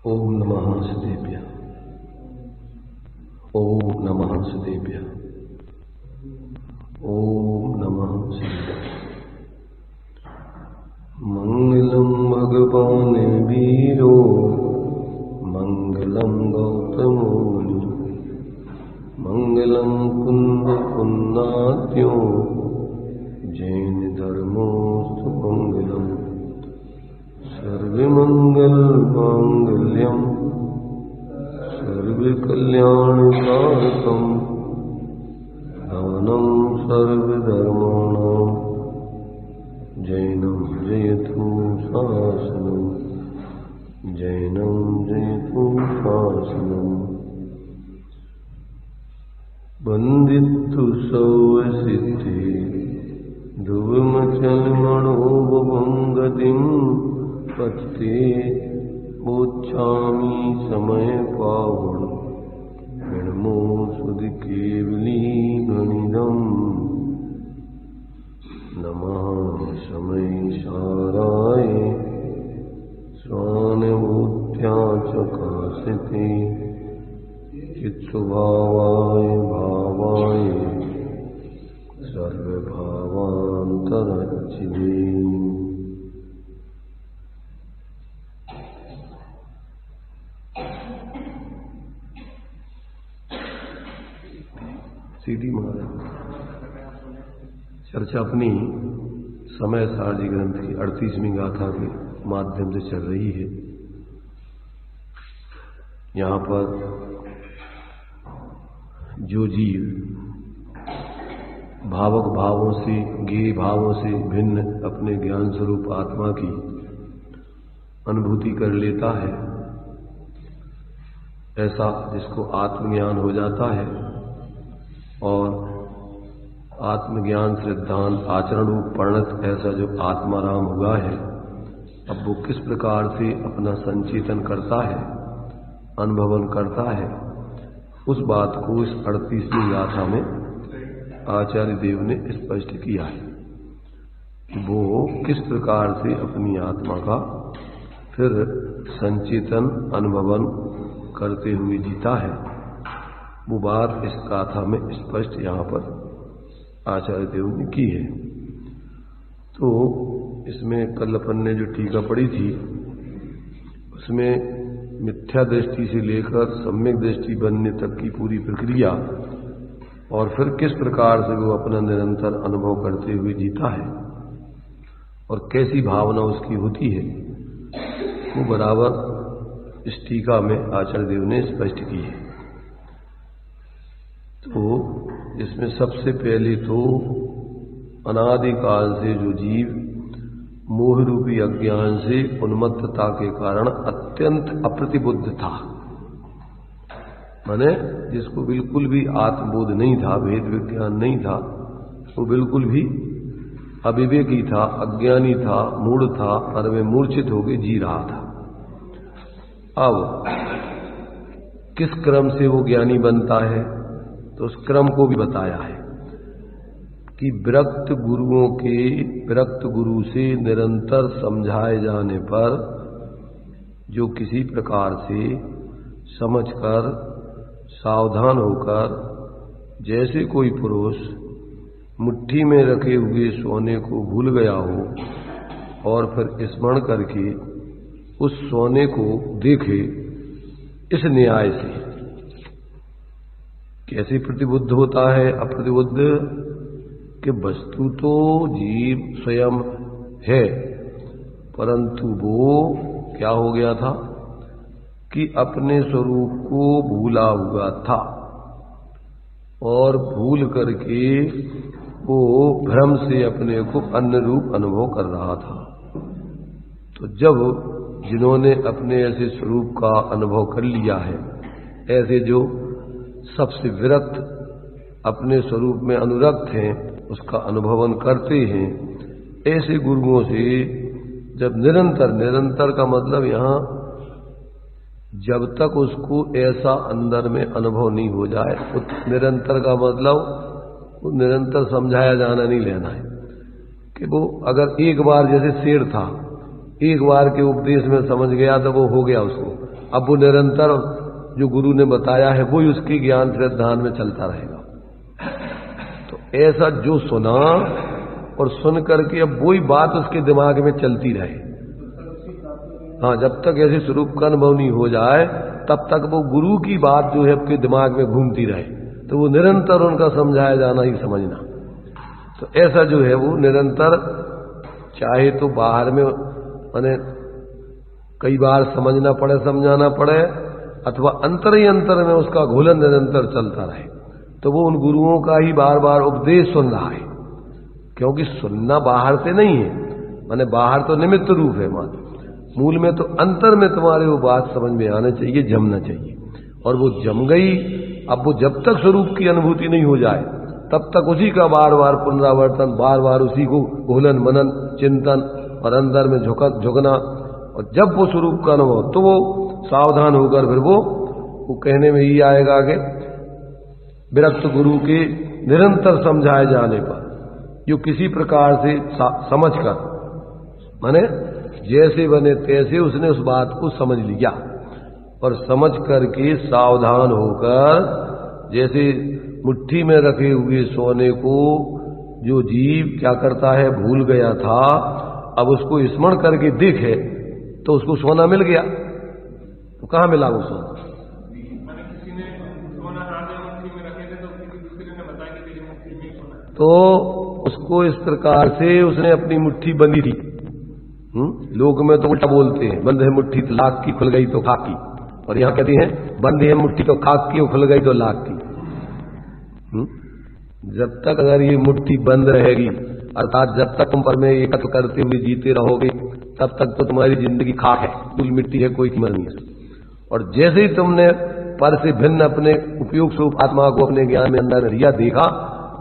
ओम नमः हंसदेभ्यः। ओम नमः हंसदेभ्यः। ओम नमः हंसदेभ्यः। मंगलम भगवान वीरो मंगलम गौतमो मुनि मंगलम कुंद पुन्नात्यो जैन धर्मोस्तु मंगलम सर्वमंगल मांगल्यम सर्वकल्याणकारकम दानं सर्वधर्माणां जैनं जयतु शासनं जैनं जयतु शासनं वन्दितु सौसिद्धि ध्रुवमचलमणोभङ्गतिं पतते मोक्षामि समय पावण विणमो सुधि केवली गणिदम् नमः समय साराय स्वानुभूत्या चकाशिते चित्स्वभावाय भावाय सर्वभावान्तरच्चिदे। सीधी महाराज चर्चा अपनी समय सारजी ग्रंथ की 38वीं गाथा के माध्यम से चल रही है। यहां पर जो जीव भावक भावों से गेय भावों से भिन्न अपने ज्ञान स्वरूप आत्मा की अनुभूति कर लेता है, ऐसा जिसको आत्मज्ञान हो जाता है और आत्मज्ञान सिद्धांत आचरण रूप परिणत ऐसा जो आत्माराम हुआ है, अब वो किस प्रकार से अपना संचेतन करता है, अनुभवन करता है, उस बात को इस 38वीं गाथा में आचार्य देव ने स्पष्ट किया है कि वो किस प्रकार से अपनी आत्मा का फिर संचेतन अनुभवन करते हुए जीता है। वो बात इस गाथा में स्पष्ट यहाँ पर आचार्य देव ने की है। तो इसमें कल अपन ने जो टीका पढ़ी थी उसमें मिथ्या दृष्टि से लेकर सम्यक दृष्टि बनने तक की पूरी प्रक्रिया और फिर किस प्रकार से वो अपना निरंतर अनुभव करते हुए जीता है और कैसी भावना उसकी होती है, वो बराबर इस टीका में आचार्य देव ने स्पष्ट की है। तो इसमें सबसे पहले तो अनादिकाल से जो जीव मोह रूपी अज्ञान से उन्मत्तता के कारण अत्यंत अप्रतिबुद्ध था, माने जिसको बिल्कुल भी आत्मबोध नहीं था, भेद विज्ञान नहीं था, वो बिल्कुल भी अविवेकी था, अज्ञानी था, मूढ़ था और वे मूर्छित होकर जी रहा था। अब किस क्रम से वो ज्ञानी बनता है तो उस क्रम को भी बताया है कि विरक्त गुरु से निरंतर समझाए जाने पर जो किसी प्रकार से समझकर सावधान होकर, जैसे कोई पुरुष मुट्ठी में रखे हुए सोने को भूल गया हो और फिर स्मरण करके उस सोने को देखे, इस न्याय से कैसे प्रतिबुद्ध होता है अप्रतिबुद्ध कि वस्तु तो जीव स्वयं है, परंतु वो क्या हो गया था कि अपने स्वरूप को भूला हुआ था और भूल करके वो भ्रम से अपने को अन्य रूप अनुभव कर रहा था। तो जब जिन्होंने अपने ऐसे स्वरूप का अनुभव कर लिया है, ऐसे जो सबसे विरक्त अपने स्वरूप में अनुरक्त हैं, उसका अनुभवन करते हैं, ऐसे गुरुओं से जब निरंतर का मतलब यहाँ जब तक उसको ऐसा अंदर में अनुभव नहीं हो जाए, तो निरंतर का मतलब वो निरंतर समझाया जाना नहीं लेना है कि वो अगर एक बार जैसे शेर था, एक बार के उपदेश में समझ गया तो वो हो गया उसको, अब वो निरंतर जो गुरु ने बताया है वो ही उसकी ज्ञान से ध्यान में चलता रहेगा। तो ऐसा जो सुना और सुन करके अब वही बात उसके दिमाग में चलती रहे। हाँ, जब तक ऐसे स्वरूप का अनुभव नहीं हो जाए तब तक वो गुरु की बात जो है आपके दिमाग में घूमती रहे, तो वो निरंतर उनका समझाया जाना ही समझना। तो ऐसा जो है वो निरंतर, चाहे तो बाहर में माने कई बार समझना पड़े समझाना पड़े, अथवा अंतर ही अंतर में उसका घोलन निरंतर चलता रहे, तो वो उन गुरुओं का ही बार बार उपदेश सुन रहा है। क्योंकि सुनना बाहर से नहीं है, माने बाहर तो निमित्त रूप है, मात्र मूल में तो अंतर में तुम्हारे वो बात समझ में आना चाहिए, जमना चाहिए। और वो जम गई, अब वो जब तक स्वरूप की अनुभूति नहीं हो जाए तब तक उसी का बार बार पुनरावर्तन, बार बार उसी को घोलन मनन चिंतन और अंदर में झुकना। और जब वो स्वरूप का अनुभव, तो वो सावधान होकर फिर वो कहने में ही आएगा कि विरक्त गुरु के निरंतर समझाए जाने पर जो किसी प्रकार से समझ कर, माने जैसे बने तैसे उसने उस बात को समझ लिया और समझ करके सावधान होकर, जैसे मुट्ठी में रखे हुए सोने को जो जीव क्या करता है भूल गया था, अब उसको स्मरण करके देखे तो उसको सोना मिल गया। तो कहां मिला वो सोना? तो उसको इस प्रकार से उसने अपनी मुट्ठी बंधी थी। लोग में तो उल्टा बोलते हैं, बंद है मुट्ठी तो लाख की, खुल गई तो खाक की। और यहां कहते हैं बंद है मुट्ठी तो खाक की, खुल गई तो लाख की। जब तक अगर ये मुट्ठी बंद रहेगी, अर्थात जब तक तुम पर में एकत्र करते हुए जीते रहोगे, तब तक तो तुम्हारी जिंदगी खाक है, कुल मिट्टी है, कोई कीमत नहीं है। और जैसे ही तुमने पर से भिन्न अपने उपयोग स्वरूप आत्मा को अपने ज्ञान में अंदर रिया देखा,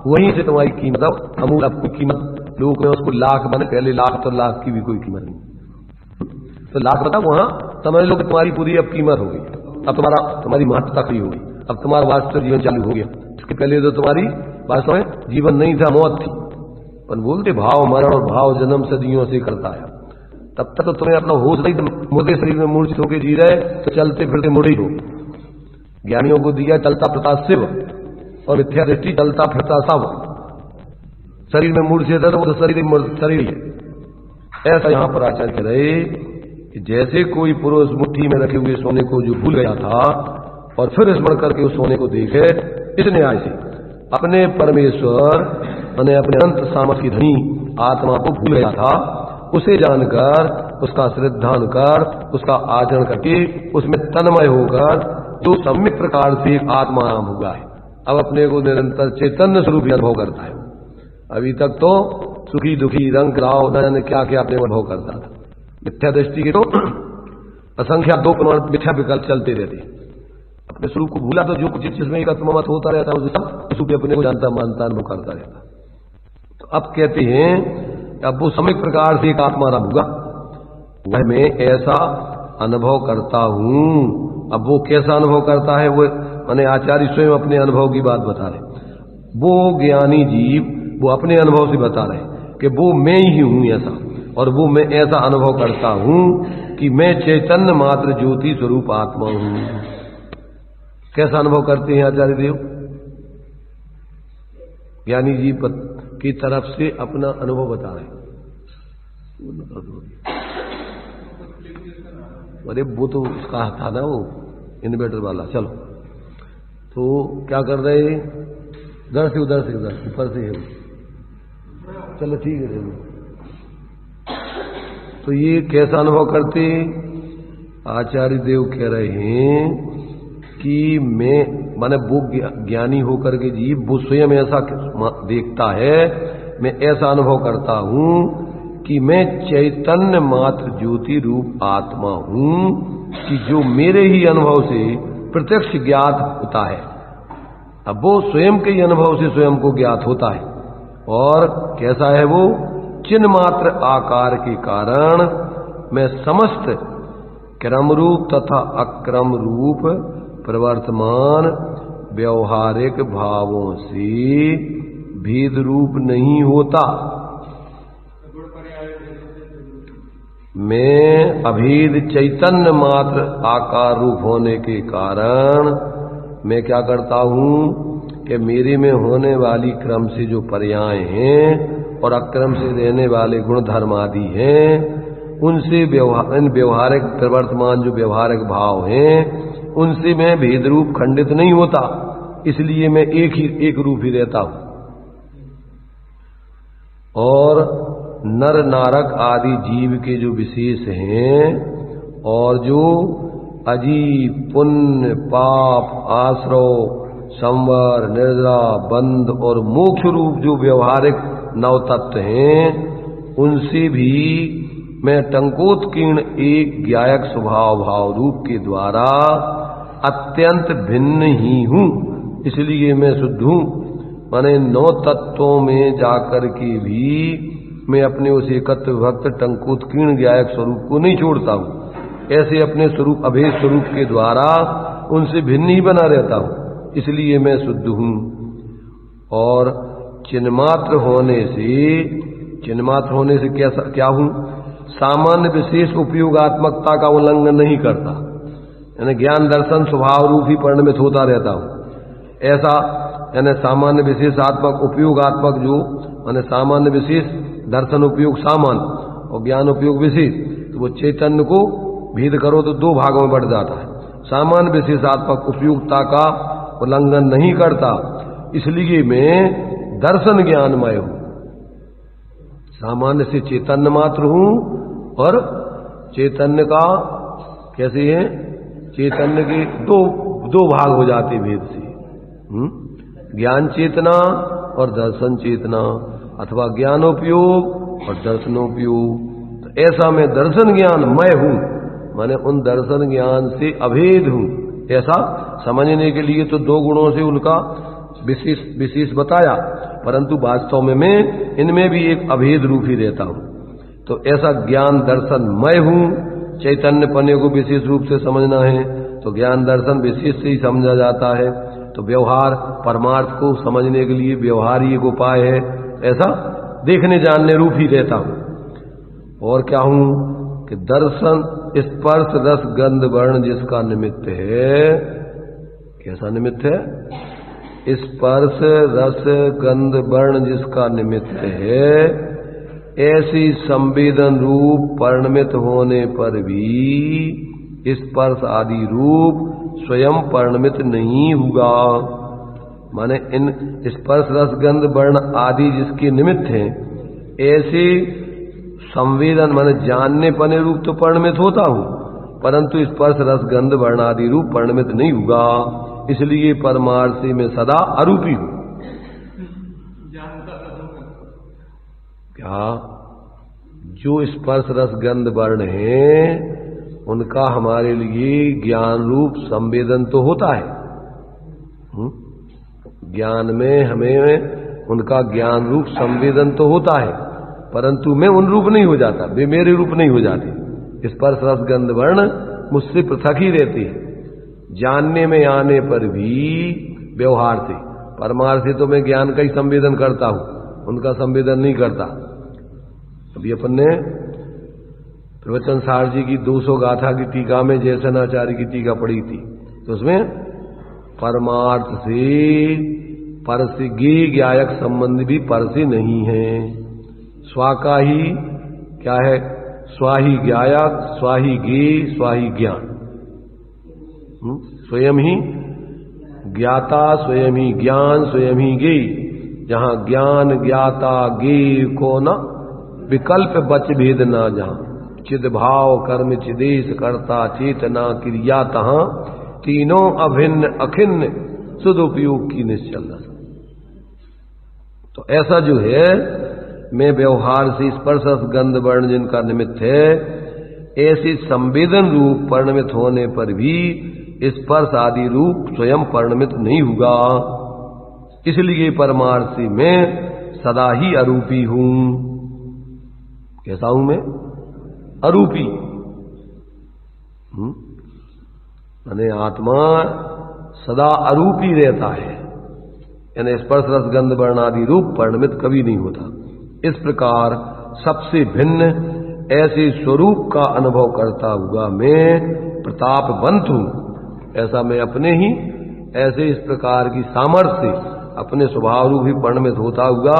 वहीं से तुम्हारी कीमत, अमूल अपनी कीमत, लोग में उसको लाख बने, पहले लाख तो लाख की भी कोई कीमत नहीं। तो लाख बता वहां समझ लो कि तुम्हारी पूरी अब कीमत हो गई, अब तुम्हारी महत्ता खड़ी होगी, अब तुम्हारा वास्तव जीवन चालू हो गया। इसके पहले तो तुम्हारी वास्तव में जीवन नहीं था, मौत थी। पर बोलते भाव मरण और भाव जन्म सदियों से करता है। तब तक तो तुम्हें अपना होश नहीं, मुर्दे शरीर में मूर्छित होकर जी रहे, तो चलते फिरते मुड़े हो। ज्ञानियों को दिया चलता फिरता शिव, और मिथ्या दृष्टि चलता फिरता सब। शरीर में मूर्छित है तो वो तो शरीर है। ऐसा यहां पर आचार्य कह रहे कि जैसे कोई पुरुष मुट्ठी में रखे हुए सोने को जो भूल गया था और फिर स्मरण करके उस सोने को देखे, इस न्याय से अपने परमेश्वर माने अपने अनंत सामर्थ्य की धनी आत्मा को भूल गया था, उसे जानकर उसका श्रद्धान कर, उसका आचरण करके उसमें तन्मय होकर जो सम्यक प्रकार से एक आत्माराम हुआ है, अब अपने को निरंतर चैतन्य स्वरूप अनुभव करता है। अभी तक तो सुखी दुखी रंग राव न जाने क्या क्या अपने अनुभव करता था। मिथ्या दृष्टि के तो असंख्या दो मिथ्या विकल्प चलते रहते। अपने स्वरूप को भूला तो जो कुछ जिसमें एक मत होता रहता है, उसे अपने को जानता मानता अनुभव करता रहता। तो अब कहते हैं अब वो सम्यक प्रकार से एक आत्माराम होगा, वह मैं ऐसा अनुभव करता हूं। अब वो कैसा अनुभव करता है, वो माने आचार्य स्वयं अपने अनुभव की बात बता रहे। वो ज्ञानी जीव वो अपने अनुभव से बता रहे कि वो मैं ही हूं ऐसा, और वो मैं ऐसा अनुभव करता हूं कि मैं चैतन्य मात्र ज्योति स्वरूप आत्मा हूं। कैसा अनुभव करते हैं आचार्य देव? ज्ञानी जी की तरफ से अपना अनुभव बता रहे। अरे वो तो उसका था ना, वो इन्वर्टर वाला। चलो तो क्या कर रहे, उधर से ऊपर से है। चलो ठीक है। तो ये कैसा अनुभव करते? आचार्य देव कह रहे हैं कि मैं माने वो ज्ञानी होकर के जीव वो स्वयं ऐसा देखता है, मैं ऐसा अनुभव करता हूं कि मैं चैतन्य मात्र ज्योति रूप आत्मा हूं, कि जो मेरे ही अनुभव से प्रत्यक्ष ज्ञात होता है। अब वो स्वयं के ही अनुभव से स्वयं को ज्ञात होता है। और कैसा है वो? चिन्ह मात्र आकार के कारण मैं समस्त क्रम रूप तथा अक्रम रूप प्रवर्तमान व्यवहारिक भावों से भेद रूप नहीं होता। मैं अभेद चैतन्य मात्र आकार रूप होने के कारण मैं क्या करता हूं कि मेरे में होने वाली क्रम से जो पर्याय हैं और अक्रम से रहने वाले गुण धर्म आदि हैं, उनसे व्यवहारिक प्रवर्तमान जो व्यवहारिक भाव हैं, उनसे मैं भेद रूप खंडित नहीं होता, इसलिए मैं एक रूप ही रहता हूं। और नर नारक आदि जीव के जो विशेष हैं और जो अजीब पुण्य पाप आश्रव संवर निर्जरा बंध और मोक्ष रूप जो व्यवहारिक नवतत्व हैं, उनसे भी मैं टंकोत्कीर्ण एक ज्ञायक स्वभाव भाव रूप के द्वारा अत्यंत भिन्न ही हूं, इसलिए मैं शुद्ध हूं। माने 9 तत्वों में जाकर के भी मैं अपने उस एकत्व भक्त टंकोत्कीर्ण ज्ञायक स्वरूप को नहीं छोड़ता हूं, ऐसे अपने स्वरूप अभेद स्वरूप के द्वारा उनसे भिन्न ही बना रहता हूं, इसलिए मैं शुद्ध हूं। और चिन्मात्र होने से क्या हूं? सामान्य विशेष उपयोगात्मकता का उल्लंघन नहीं करता, यानी ज्ञान दर्शन स्वभाव रूप ही परिणमित होता रहता हूं। ऐसा यानी सामान्य विशेषात्मक उपयोगात्मक जो माने सामान्य विशेष दर्शन उपयोग सामान्य और ज्ञान उपयोग विशेष, तो वो चैतन्य को भेद करो तो 2 भागों में बढ़ जाता है। सामान्य विशेषात्मक उपयोगिता का उल्लंघन नहीं करता, इसलिए मैं दर्शन ज्ञानमय हूं। सामान्य से चैतन्य मात्र हूं और चैतन्य का कैसे है? चैतन्य के दो भाग हो जाते भेद से, ज्ञान चेतना और दर्शन चेतना, अथवा ज्ञानोपयोग और दर्शनोपयोग। तो ऐसा मैं दर्शन ज्ञानमय हूं, माने उन दर्शन ज्ञान से अभेद हूं। ऐसा समझने के लिए तो 2 गुणों से उनका विशेष बताया, परंतु वास्तव में मैं इनमें भी एक अभेद रूप ही रहता हूं। तो ऐसा ज्ञान दर्शनमय हूं। चैतन्य पने को विशेष रूप से समझना है तो ज्ञान दर्शन विशेष से ही समझा जाता है। तो व्यवहार परमार्थ को समझने के लिए व्यवहार ही एक उपाय है, ऐसा देखने जानने रूप ही रहता हूं। और क्या हूं कि दर्शन स्पर्श रस गंध वर्ण जिसका निमित्त है। कैसा निमित्त है? स्पर्श रस गंध वर्ण जिसका निमित्त है, ऐसी संवेदन रूप परिणमित होने पर भी स्पर्श आदि रूप स्वयं परिणमित नहीं होगा। माने इन स्पर्श रस गंध वर्ण आदि जिसके निमित्त हैं, ऐसे संवेदन माने जानने पने रूप तो परिणमित होता हूं, परंतु स्पर्श रस गंध वर्ण आदि रूप परिणमित नहीं होगा, इसलिए परमार्थी में सदा अरूपी हूं। क्या जो स्पर्श रस गंध वर्ण है उनका हमारे लिए ज्ञान रूप संवेदन तो होता है। ज्ञान में हमें उनका ज्ञान रूप संवेदन तो होता है, परंतु मैं उन रूप नहीं हो जाता, वे मेरे रूप नहीं हो जाते। स्पर्श रस गंध वर्ण मुझसे पृथक ही रहती है। जानने में आने पर भी व्यवहार से परमार्थ से तो मैं ज्ञान का ही संवेदन करता हूं, उनका संवेदन नहीं करता। अभी अपन ने प्रवचन सार जी की 200 गाथा की टीका में जयसेनाचार्य की टीका पढ़ी थी, तो उसमें परमार्थ से परस्य गे ज्ञायक संबंध भी परस्य नहीं है। स्वा का ही क्या है? स्वाही ज्ञायक, स्वाही गे, स्वाही ज्ञान। स्वयं ही ज्ञाता, स्वयं ही ज्ञान, स्वयं ही गे। जहां ज्ञान ज्ञाता गे को न विकल्प बच भेद ना, जहां चिद भाव कर्म चिदेश करता चेतना क्रिया, तहां तीनों अभिन्न अखिन्न सदुपयोग की निश्चल। तो ऐसा जो है मैं व्यवहार से स्पर्श गंध वर्ण जिनका निमित्त है, ऐसे संवेदन रूप परिणमित होने पर भी स्पर्श आदि रूप स्वयं परिणमित नहीं होगा, इसलिए परमार्थी में सदा ही अरूपी हूं। कैसा हूं मैं? अरूपी। माने आत्मा सदा अरूपी रहता है, यानी स्पर्श रस गंध वर्ण आदि रूप परिणमित कभी नहीं होता। इस प्रकार सबसे भिन्न ऐसे स्वरूप का अनुभव करता हुआ मैं प्रतापवंत हूं। ऐसा मैं अपने ही ऐसे इस प्रकार की सामर्थ्य से अपने स्वभाव रूप ही परिणमित होता हुआ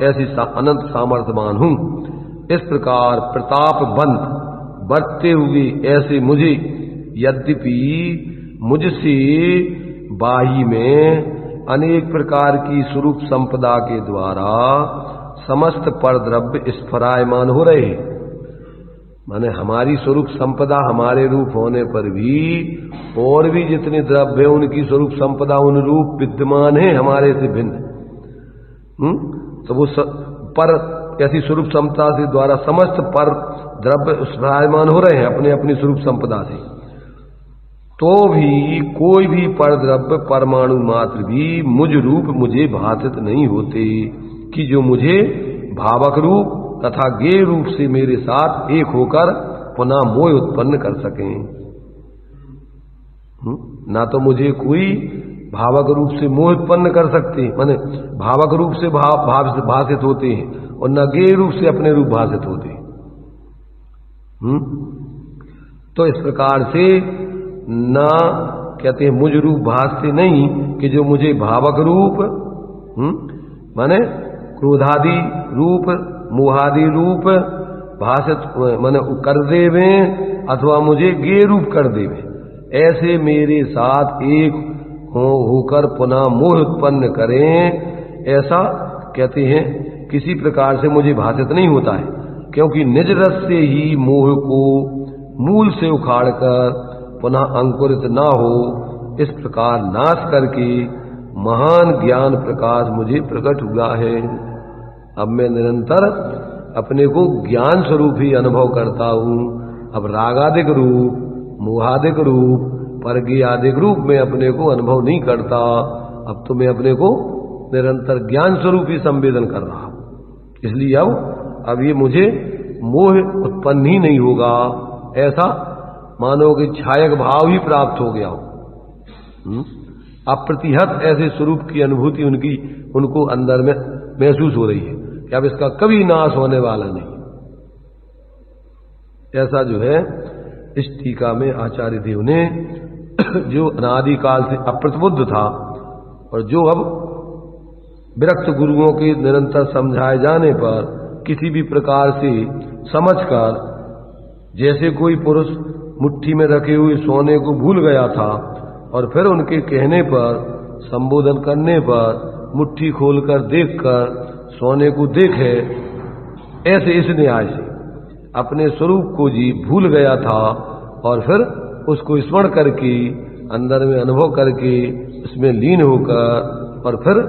ऐसी अनंत सामर्थ्यवान हूं। इस प्रकार प्रतापवंत बढ़ते हुए ऐसे मुझे, यद्यपि मुझसे बाही में अनेक प्रकार की स्वरूप संपदा के द्वारा समस्त परद्रव्य स्फुरायमान हो रहे हैं, माने हमारी स्वरूप संपदा हमारे रूप होने पर भी और भी जितने द्रव्य उनकी स्वरूप संपदा उन रूप विद्यमान है हमारे से भिन्न। तो वो पर ऐसी स्वरूप संपदा से द्वारा समस्त पर द्रव्य स्फुरायमान हो रहे हैं अपने अपनी स्वरूप संपदा से, तो भी कोई भी पर द्रव्य परमाणु मात्र भी मुझ रूप मुझे भाषित नहीं होते कि जो मुझे भावक रूप तथा ज्ञेय रूप से मेरे साथ एक होकर पुनः मोह उत्पन्न कर सकें। ना तो मुझे कोई भावक रूप से मोह उत्पन्न कर सकते, माने भावक रूप से भाषित होते हैं, और न ज्ञेय रूप से अपने रूप भाषित होते हैं। तो इस प्रकार से ना कहते हैं मुझ रूप भाषते नहीं कि जो मुझे भावक रूप माने क्रोधादि रूप मोहादि रूप भाषित माने कर देवे अथवा मुझे ज्ञेय रूप कर देवे, ऐसे मेरे साथ एक होकर पुनः मोह उत्पन्न करें, ऐसा कहते हैं किसी प्रकार से मुझे भाषित नहीं होता है, क्योंकि निज रस से ही मोह को मूल से उखाड़कर पुनः अंकुरित ना हो, इस प्रकार नाश करके महान ज्ञान प्रकाश मुझे प्रकट हुआ है। अब मैं निरंतर अपने को ज्ञान स्वरूप ही अनुभव करता हूं। अब रागादिक रूप, मोहादिक रूप, परज्ञादिक रूप में अपने को अनुभव नहीं करता। अब तो मैं अपने को निरंतर ज्ञान स्वरूप ही संवेदन कर रहा हूं। इसलिए अब ये मुझे मोह उत्पन्न ही नहीं होगा, ऐसा मानो कि छायक भाव ही प्राप्त हो गया हो। अप्रतिहत ऐसे स्वरूप की अनुभूति उनको अंदर में महसूस हो रही है कि अब इसका कभी नाश होने वाला नहीं। ऐसा जो है इस टीका में आचार्य देव ने जो अनादिकाल से अप्रतिबुद्ध था और जो अब विरक्त गुरुओं के निरंतर समझाए जाने पर किसी भी प्रकार से समझकर, जैसे कोई पुरुष मुट्ठी में रखे हुए सोने को भूल गया था और फिर उनके कहने पर, संबोधन करने पर मुट्ठी खोलकर देखकर सोने को देखे, ऐसे इस न्याय से अपने स्वरूप को जी भूल गया था और फिर उसको स्मरण करके अंदर में अनुभव करके उसमें लीन होकर और फिर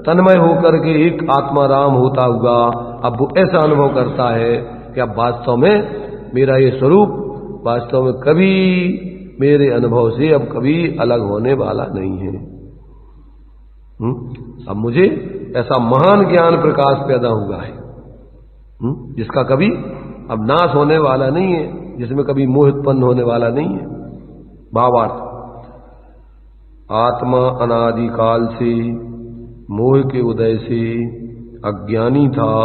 तन्मय होकर के एक आत्मा राम होता हुआ अब वो ऐसा अनुभव करता है कि अब वास्तव में मेरा ये स्वरूप वास्तव में कभी मेरे अनुभव से अब कभी अलग होने वाला नहीं है। अब मुझे ऐसा महान ज्ञान प्रकाश पैदा हुआ है जिसका कभी अब नाश होने वाला नहीं है, जिसमें कभी मोह उत्पन्न होने वाला नहीं है। भावार्थ, आत्मा अनादिकाल से मोह के उदय से अज्ञानी था,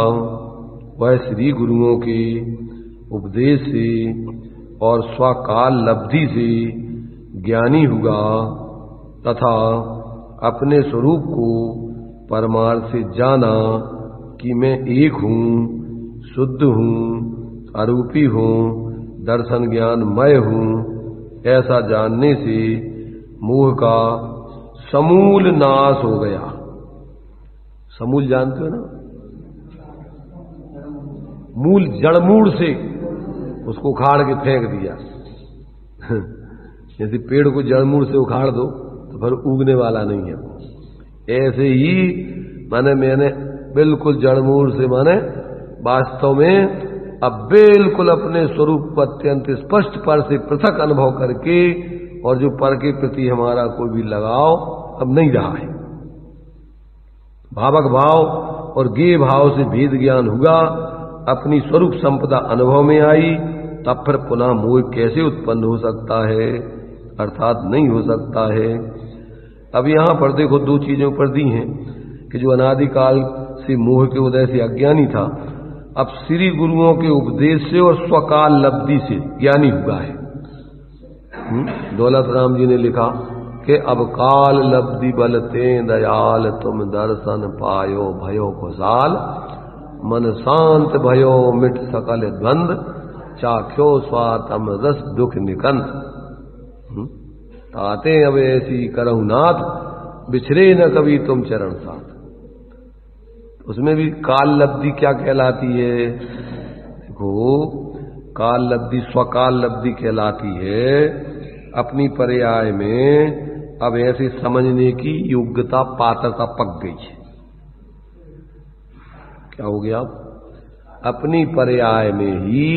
वह श्री गुरुओं के उपदेश से और स्वकाल लब्धि से ज्ञानी हुआ तथा अपने स्वरूप को परमार्थ से जाना कि मैं एक हूं, शुद्ध हूं, अरूपी हूं, दर्शन ज्ञान मय हूं। ऐसा जानने से मोह का समूल नाश हो गया। समूल जानते हो ना, मूल जड़मूल से उसको उखाड़ के फेंक दिया। जैसे पेड़ को जड़मूल से उखाड़ दो तो फिर उगने वाला नहीं है, ऐसे ही मैंने बिल्कुल जड़मूल से वास्तव में अब बिल्कुल अपने स्वरूप को अत्यंत स्पष्ट पर से पृथक अनुभव करके और जो पर के प्रति हमारा कोई भी लगाव अब नहीं रहा है। भावक भाव और ज्ञेय भाव से भेद ज्ञान हुआ, अपनी स्वरूप संपदा अनुभव में आई, तब फिर पुनः मोह कैसे उत्पन्न हो सकता है, अर्थात नहीं हो सकता है। अब यहां पर देखो दो चीजों पर दी हैं कि जो अनादिकाल से मोह के उदय से अज्ञानी था, अब श्री गुरुओं के उपदेश से और स्वकाल लब्धि से ज्ञानी हुआ है। दौलत राम जी ने लिखा कि अब काल लब्धि बलते दयाल तुम दर्शन पायो भयो खुशाल मन शांत भयो मिट सकल द्वंद चाख्यो स्वातम रस दुख निकंद। ताते अब ऐसी करहु नाथ बिछरे न कभी तुम चरण साथ। उसमें भी काल लब्धि क्या कहलाती है? देखो, काल लब्धि स्वकाल लब्धि कहलाती है अपनी पर्याय में अब ऐसे समझने की योग्यता पात्रता पक गई है। क्या हो गया? अपनी पर्याय में ही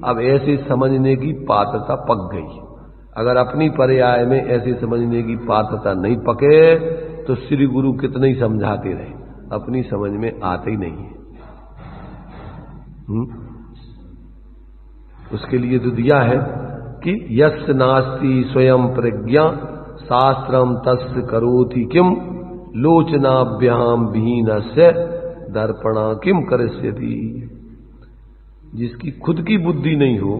अब ऐसे समझने की पात्रता पक गई। अगर अपनी पर्याय में ऐसे समझने की पात्रता नहीं पके तो श्री गुरु कितने ही समझाते रहे, अपनी समझ में आते ही नहीं है। उसके लिए तो दिया है कि यस्य नास्ति स्वयं प्रज्ञा शास्त्रम तस्य करोति किम लोचनाभ्याम विहीनस्य दर्पणा किम करिष्यति। जिसकी खुद की बुद्धि नहीं हो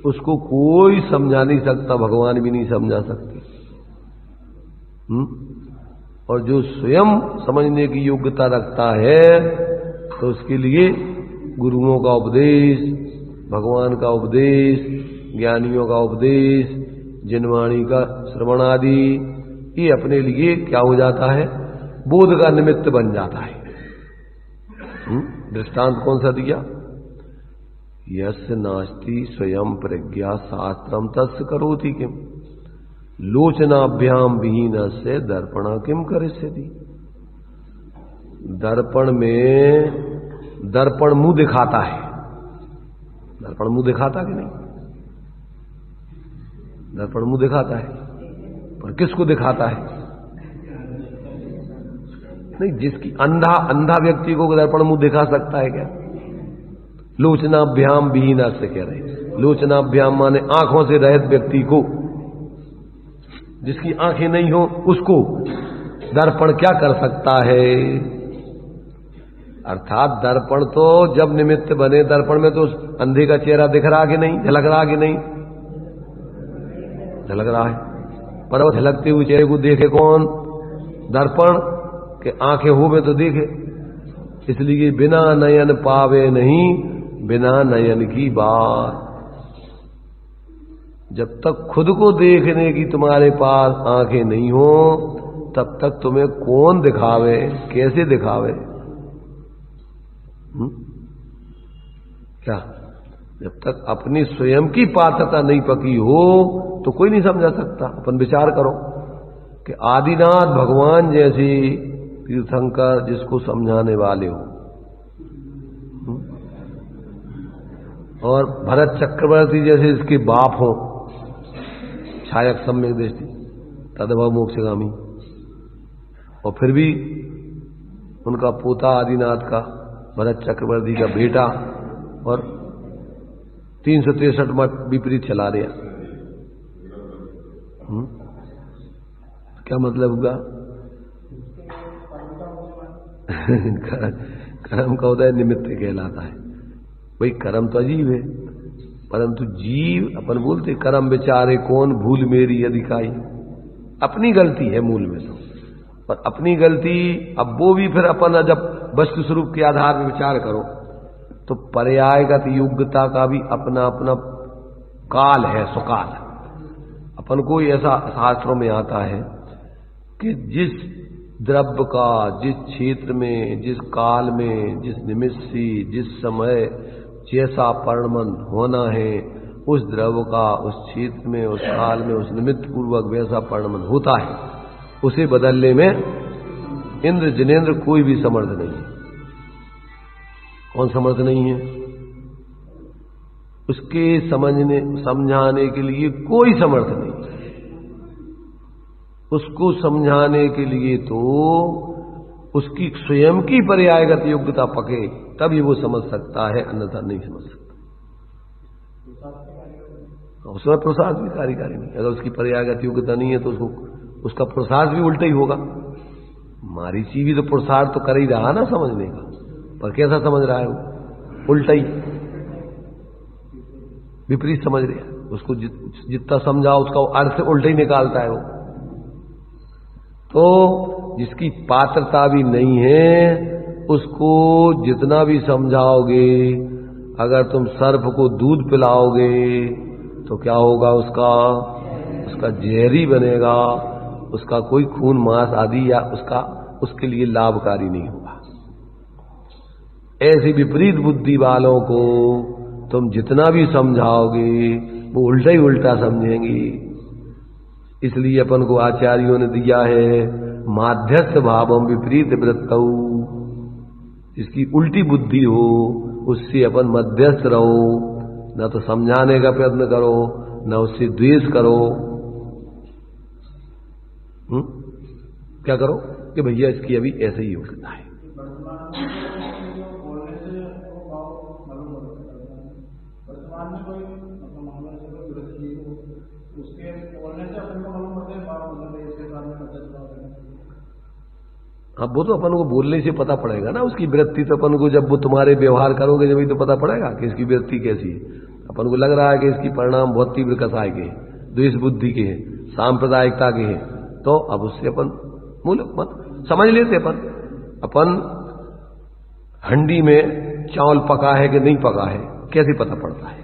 उसको कोई समझा नहीं सकता, भगवान भी नहीं समझा सकते। और जो स्वयं समझने की योग्यता रखता है तो उसके लिए गुरुओं का उपदेश, भगवान का उपदेश, ज्ञानियों का उपदेश, जिनवाणी का श्रवण आदि ये अपने लिए क्या हो जाता है? बोध का निमित्त बन जाता है। दृष्टांत कौन सा दिया? यस्य नास्ति स्वयं प्रज्ञा शास्त्रम तस्य करोति किम लोचनाभ्याम विहीनस्य दर्पणा किम करिष्यति। दर्पण में दर्पण मुंह दिखाता है। दर्पण मुंह दिखाता कि नहीं? दर्पण मुंह दिखाता है, पर किसको दिखाता है? नहीं, जिसकी अंधा व्यक्ति को दर्पण मुंह दिखा सकता है क्या? लोचनाभ्याम विहीना से कह रहे हैं। लोचनाभ्याम माने आंखों से रहित व्यक्ति को, जिसकी आंखें नहीं हो उसको दर्पण क्या कर सकता है? अर्थात दर्पण तो जब निमित्त बने, दर्पण में तो अंधे का चेहरा दिख रहा कि नहीं, झलक रहा कि नहीं? झलक रहा है, पर वो झलकते हुए चेहरे को देखे कौन? दर्पण के आंखें हो में तो देखे। इसलिए बिना नयन पावे नहीं, बिना नयन की बात। जब तक खुद को देखने की तुम्हारे पास आंखें नहीं हो तब तक तुम्हें कौन दिखावे, कैसे दिखावे? क्या? जब तक अपनी स्वयं की पात्रता नहीं पकी हो तो कोई नहीं समझा सकता। अपन विचार करो कि आदिनाथ भगवान जैसे तीर्थंकर जिसको समझाने वाले हो, और भरत चक्रवर्ती जैसे इसके बाप हो, छायक सम्यक दृष्टि तदभव मोक्षगामी, और फिर भी उनका पोता आदिनाथ का, भरत चक्रवर्ती का बेटा, और 363 मत विपरीत चला रहा। क्या मतलब हुआ? कर्म का उदय निमित्त कहलाता है। भाई कर्म तो अजीब है, परंतु जीव अपन बोलते कर्म बेचारे कौन भूल मेरी अधिकाई। अपनी गलती है मूल में तो, पर अपनी गलती अब वो भी फिर अपन जब वस्तु स्वरूप के आधार में विचार करो तो पर्यायगत योग्यता का भी अपना अपना काल है, स्वकाल। अपन को ऐसा शास्त्रों में आता है कि जिस द्रव्य का जिस क्षेत्र में, जिस काल में, जिस निमित्त से, जिस समय जैसा परिणमन होना है, उस द्रव्य का उस क्षेत्र में, उस काल में, उस निमित्त पूर्वक वैसा परिणमन होता है। उसे बदलने में इंद्र जिनेन्द्र कोई भी समर्थ नहीं है। कौन समर्थ नहीं है? उसके समझाने के लिए कोई समर्थ नहीं। उसको समझाने के लिए तो उसकी स्वयं की पर्यायगत योग्यता पके तभी वो समझ सकता है, अन्यथा नहीं समझ सकता। उसमें प्रसाद भी कार्यकारी नहीं। अगर उसकी पर्यायगत योग्यता नहीं है तो उसका प्रसाद भी उल्टा ही होगा। मारीची भी तो प्रसाद तो कर ही रहा ना समझने का, पर कैसा समझ रहा है वो? उल्टा ही विपरीत समझ लिया। उसको जितना समझाओ उसका अर्थ उल्टा ही निकालता है वो। तो जिसकी पात्रता भी नहीं है उसको जितना भी समझाओगे, अगर तुम सर्प को दूध पिलाओगे तो क्या होगा, उसका जहरी बनेगा, उसका कोई खून मांस आदि या उसके लिए लाभकारी नहीं होगा। ऐसी विपरीत बुद्धि वालों को तुम जितना भी समझाओगे वो उल्टा ही उल्टा समझेंगी। इसलिए अपन को आचार्यों ने दिया है माध्यस्थ भावम विपरीत वृत्तौ। जिसकी उल्टी बुद्धि हो उससे अपन मध्यस्थ रहो, न तो समझाने का प्रयत्न करो न उससे द्वेष करो। क्या करो कि भैया इसकी अभी ऐसे ही योग्यता है। अब वो तो अपन को बोलने से पता पड़ेगा ना उसकी वृत्ति। तो अपन को जब वो तुम्हारे व्यवहार करोगे जब ही तो पता पड़ेगा कि इसकी वृत्ति कैसी है। अपन को लग रहा है कि इसकी परिणाम बहुत तीव्र कसाय के, द्वेष बुद्धि के हैं, सांप्रदायिकता के हैं, तो अब उससे अपन मूल मत समझ लेते। अपन हंडी में चावल पका है कि नहीं पका है कैसे पता पड़ता है?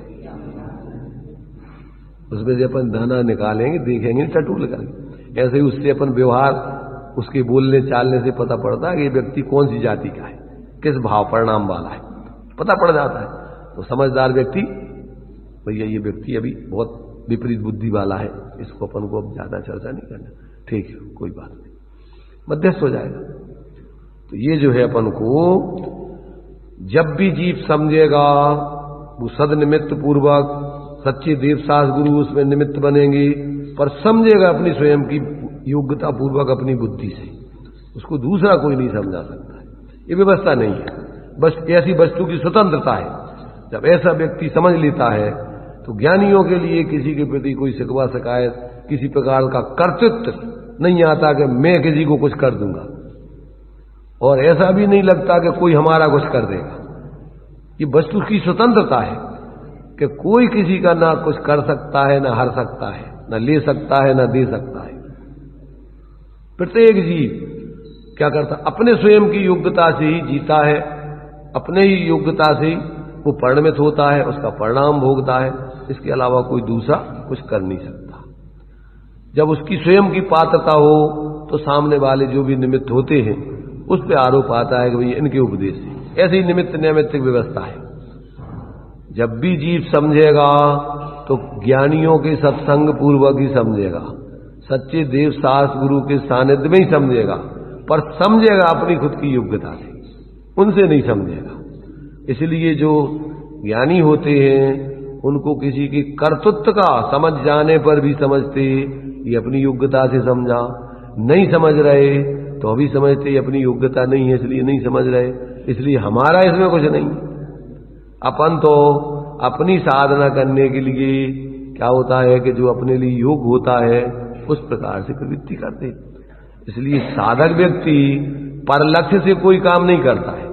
उसमें से अपन दाना निकालेंगे, देखेंगे, टटूल करेंगे। ऐसे ही उससे अपन व्यवहार, उसके बोलने चालने से पता पड़ता है कि ये व्यक्ति कौन सी जाति का है, किस भाव परिणाम वाला है, पता पड़ जाता है। तो समझदार व्यक्ति भैया ये व्यक्ति अभी बहुत विपरीत बुद्धि वाला है, इसको अपन को अब ज्यादा चर्चा नहीं करना, ठीक है कोई बात नहीं, मध्यस्थ हो जाएगा। तो ये जो है अपन को जब भी जीव समझेगा वो सद निमित्त पूर्वक, सच्चे देवसास गुरु उसमें निमित्त बनेंगे, पर समझेगा अपनी स्वयं की योग्यता पूर्वक अपनी बुद्धि से। उसको दूसरा कोई नहीं समझा सकता है, ये व्यवस्था नहीं है। बस ऐसी वस्तु की स्वतंत्रता है। जब ऐसा व्यक्ति समझ लेता है तो ज्ञानियों के लिए किसी के प्रति कोई शिकवा शिकायत, किसी प्रकार का कर्तृत्व नहीं आता कि मैं किसी को कुछ कर दूंगा, और ऐसा भी नहीं लगता कि कोई हमारा कुछ कर देगा। ये वस्तु की स्वतंत्रता है कि कोई किसी का ना कुछ कर सकता है, ना हर सकता है, ना ले सकता है, ना दे सकता है। प्रत्येक जीव क्या करता, अपने स्वयं की योग्यता से ही जीता है, अपने ही योग्यता से ही वो परिणमित होता है, उसका परिणाम भोगता है। इसके अलावा कोई दूसरा कुछ कर नहीं सकता। जब उसकी स्वयं की पात्रता हो तो सामने वाले जो भी निमित्त होते हैं उस पर आरोप आता है कि भाई इनके उपदेश से। ऐसी निमित्त नैमित्तिक व्यवस्था है। जब भी जीव समझेगा तो ज्ञानियों के सत्संग पूर्वक ही समझेगा, सच्चे देव सास गुरु के सानिध्य में ही समझेगा, पर समझेगा अपनी खुद की योग्यता से, उनसे नहीं समझेगा। इसलिए जो ज्ञानी होते हैं उनको किसी के कर्तृत्व का समझ जाने पर भी समझते ये अपनी योग्यता से समझा, नहीं समझ रहे तो अभी समझते ये अपनी योग्यता नहीं है इसलिए नहीं समझ रहे, इसलिए हमारा इसमें कुछ नहीं। अपन तो अपनी साधना करने के लिए क्या होता है कि जो अपने लिए योग्य होता है उस प्रकार से प्रवृत्ति करते। इसलिए साधक व्यक्ति पर लक्ष्य से कोई काम नहीं करता है।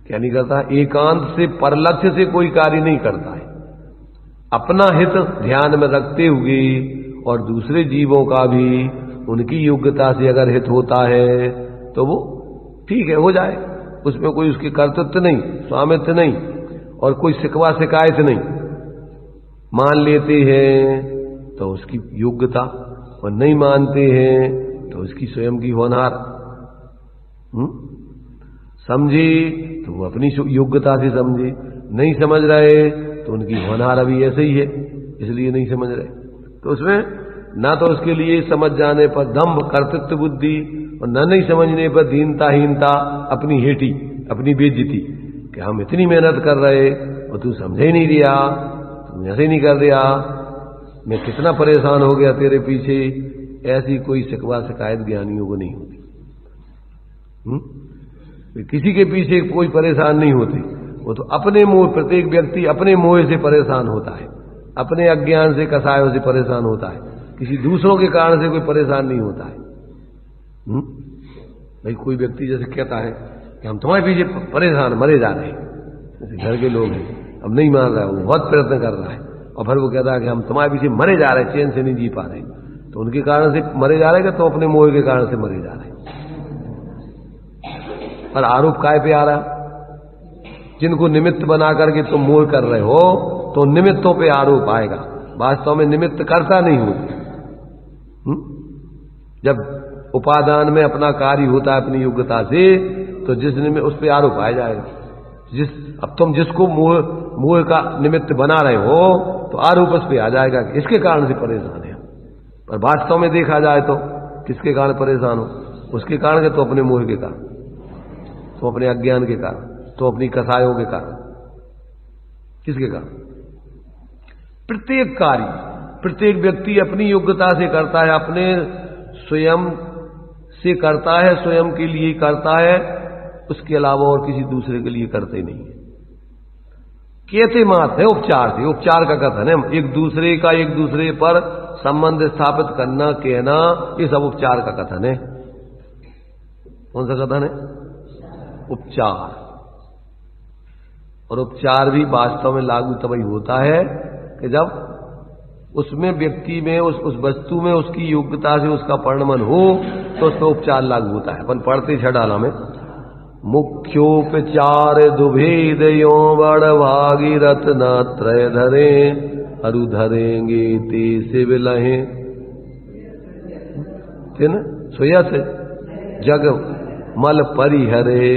क्या नहीं करता? एकांत से पर लक्ष्य से कोई कार्य नहीं करता है। अपना हित ध्यान में रखते हुए और दूसरे जीवों का भी उनकी योग्यता से अगर हित होता है तो वो ठीक है, हो जाए, उसमें कोई उसकी कर्तृत्व नहीं, स्वामित्व नहीं और कोई शिकवा शिकायत नहीं। मान लेते हैं तो उसकी योग्यता, और नहीं मानते हैं तो उसकी स्वयं की होनहार। समझे तो वो अपनी योग्यता से समझे, नहीं समझ रहे तो उनकी होनहार अभी ऐसे ही है इसलिए नहीं समझ रहे। तो उसमें ना तो उसके लिए समझ जाने पर दंभ कर्तृत्व बुद्धि, और न नहीं समझने पर दीनता हीनता, अपनी हेठी, अपनी बेइज्जती कि हम इतनी मेहनत कर रहे और तू समझ ही नहीं दिया, तू ऐसे ही नहीं कर दिया, मैं कितना परेशान हो गया तेरे पीछे। ऐसी कोई शिकवा शिकायत ज्ञानियों को नहीं होती। किसी के पीछे कोई परेशान नहीं होती, वो तो अपने मोह, प्रत्येक व्यक्ति अपने मोह से परेशान होता है, अपने अज्ञान से कसायों से परेशान होता है, किसी दूसरों के कारण से कोई परेशान नहीं होता है। भाई कोई व्यक्ति जैसे कहता है कि हम तुम्हारे पीछे परेशान मरे जा रहे हैं। जैसे घर के लोग हैं, अब नहीं मान रहा है, वो बहुत प्रयत्न कर रहा है, और फिर वो कहता है कि हम तुम्हारे पीछे मरे जा रहे हैं, चैन से नहीं जी पा रहे। तो उनके कारण से मरे जा रहे हैं, तो अपने मोह के कारण से मरे जा रहे हैं। पर आरोप काय पे आ रहा? जिनको निमित्त बना करके तुम मोह कर रहे हो, तो निमित्तों पे आरोप आएगा। वास्तव में निमित्त करता नहीं होते। जब उपादान में अपना कार्य होता है अपनी योग्यता से, तो जिस निमित्त उस पे आरोप आया जाएगा। अब तुम जिसको मोह का निमित्त बना रहे हो, तो आरोप उस पे आ जाएगा कि इसके कारण से परेशान है। पर वास्तव में देखा जाए तो किसके कारण परेशान हो? उसके कारण के, तो अपने मोह के कारण, तो अपने अज्ञान के कारण, तो अपनी कसायों के कारण। किसके कारण? प्रत्येक कार्य प्रत्येक व्यक्ति अपनी योग्यता से करता है, अपने स्वयं से करता है, स्वयं के लिए करता है, उसके अलावा और किसी दूसरे के लिए करते नहीं है। कहते मात्र है उपचार से, उपचार का कथन है, एक दूसरे का एक दूसरे पर संबंध स्थापित करना, कहना, ये सब उपचार का कथन है। कौन सा कथन है? उपचार। और उपचार भी वास्तव में लागू तभी होता है कि जब उसमें व्यक्ति में उस वस्तु में उसकी योग्यता से उसका परिणमन हो, तो उस पर उपचार लागू होता है। अपन पढ़ते छठाला में, मुख्योपचार दुभेद यो बड़ भागीरथ न त्रय धरे, अरु धरेंगे ते शिव लहे, सुयस जग मल परिहरे,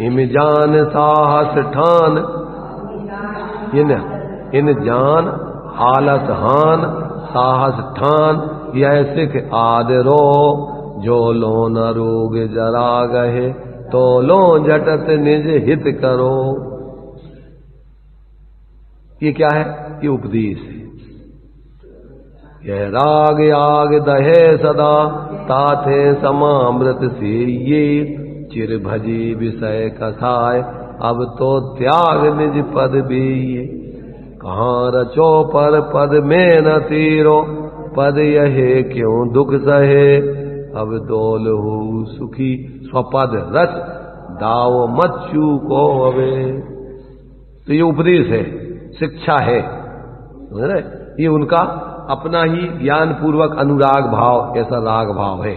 इम जान साहस ठान, इन जान आलस हान, साहस ठान, यह सिख आदरो, जो लो न रोग जरा गहे, तो लो जटत निज हित करो। ये क्या है? ये उपदेश है। यह राग आग दहे सदा, ताथे समामृत से ये, चिर भजी विषय कसाय, अब तो त्याग निज पद भी। कहाँ रचो पर पद में न तीरो, पद यहे क्यों दुख सहे, अब दौल हो सुखी स्वपद रच, दाव मत चूको अबे। तो ये उपदेश है, शिक्षा है, ये उनका अपना ही ज्ञान पूर्वक अनुराग भाव, ऐसा राग भाव है।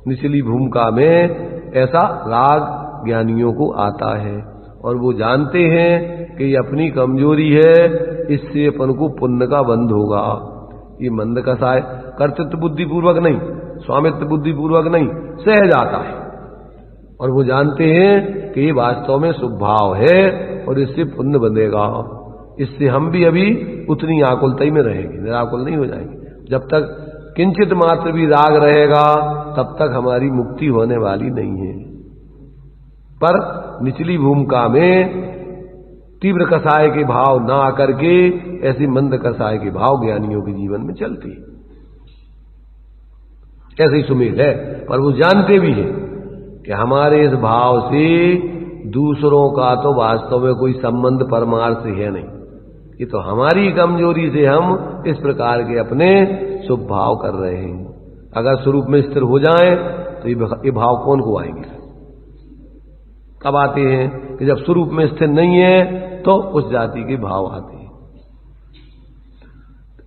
निचली भूमिका में ऐसा राग ज्ञानियों को आता है, और वो जानते हैं कि ये अपनी कमजोरी है, इससे अपन को पुण्य का बंध होगा। ये मंद कसाय कर्तृत्व बुद्धि पूर्वक नहीं, स्वामित्व बुद्धि पूर्वक नहीं, सहज आता है। और वो जानते हैं कि ये वास्तव में स्वभाव है, और इससे पुण्य बंधेगा। इससे हम भी अभी उतनी आकुलता में रहेंगे, निराकुल नहीं हो जाएंगे। जब तक किंचित मात्र भी राग रहेगा, तब तक हमारी मुक्ति होने वाली नहीं है। पर निचली भूमिका में तीव्र कसाय के भाव ना आकर के ऐसी मंद कसाय के भाव ज्ञानियों के जीवन में चलती, ऐसे ही सुमेल है। पर वो जानते भी हैं कि हमारे इस भाव से दूसरों का तो वास्तव में कोई संबंध परमार्थ से है नहीं, ये तो हमारी कमजोरी से हम इस प्रकार के अपने शुभ भाव कर रहे हैं। अगर स्वरूप में स्थिर हो जाएं तो ये भाव कौन को आएंगे? कब आते हैं? कि जब स्वरूप में स्थिर नहीं है तो उस जाति के भाव आते हैं।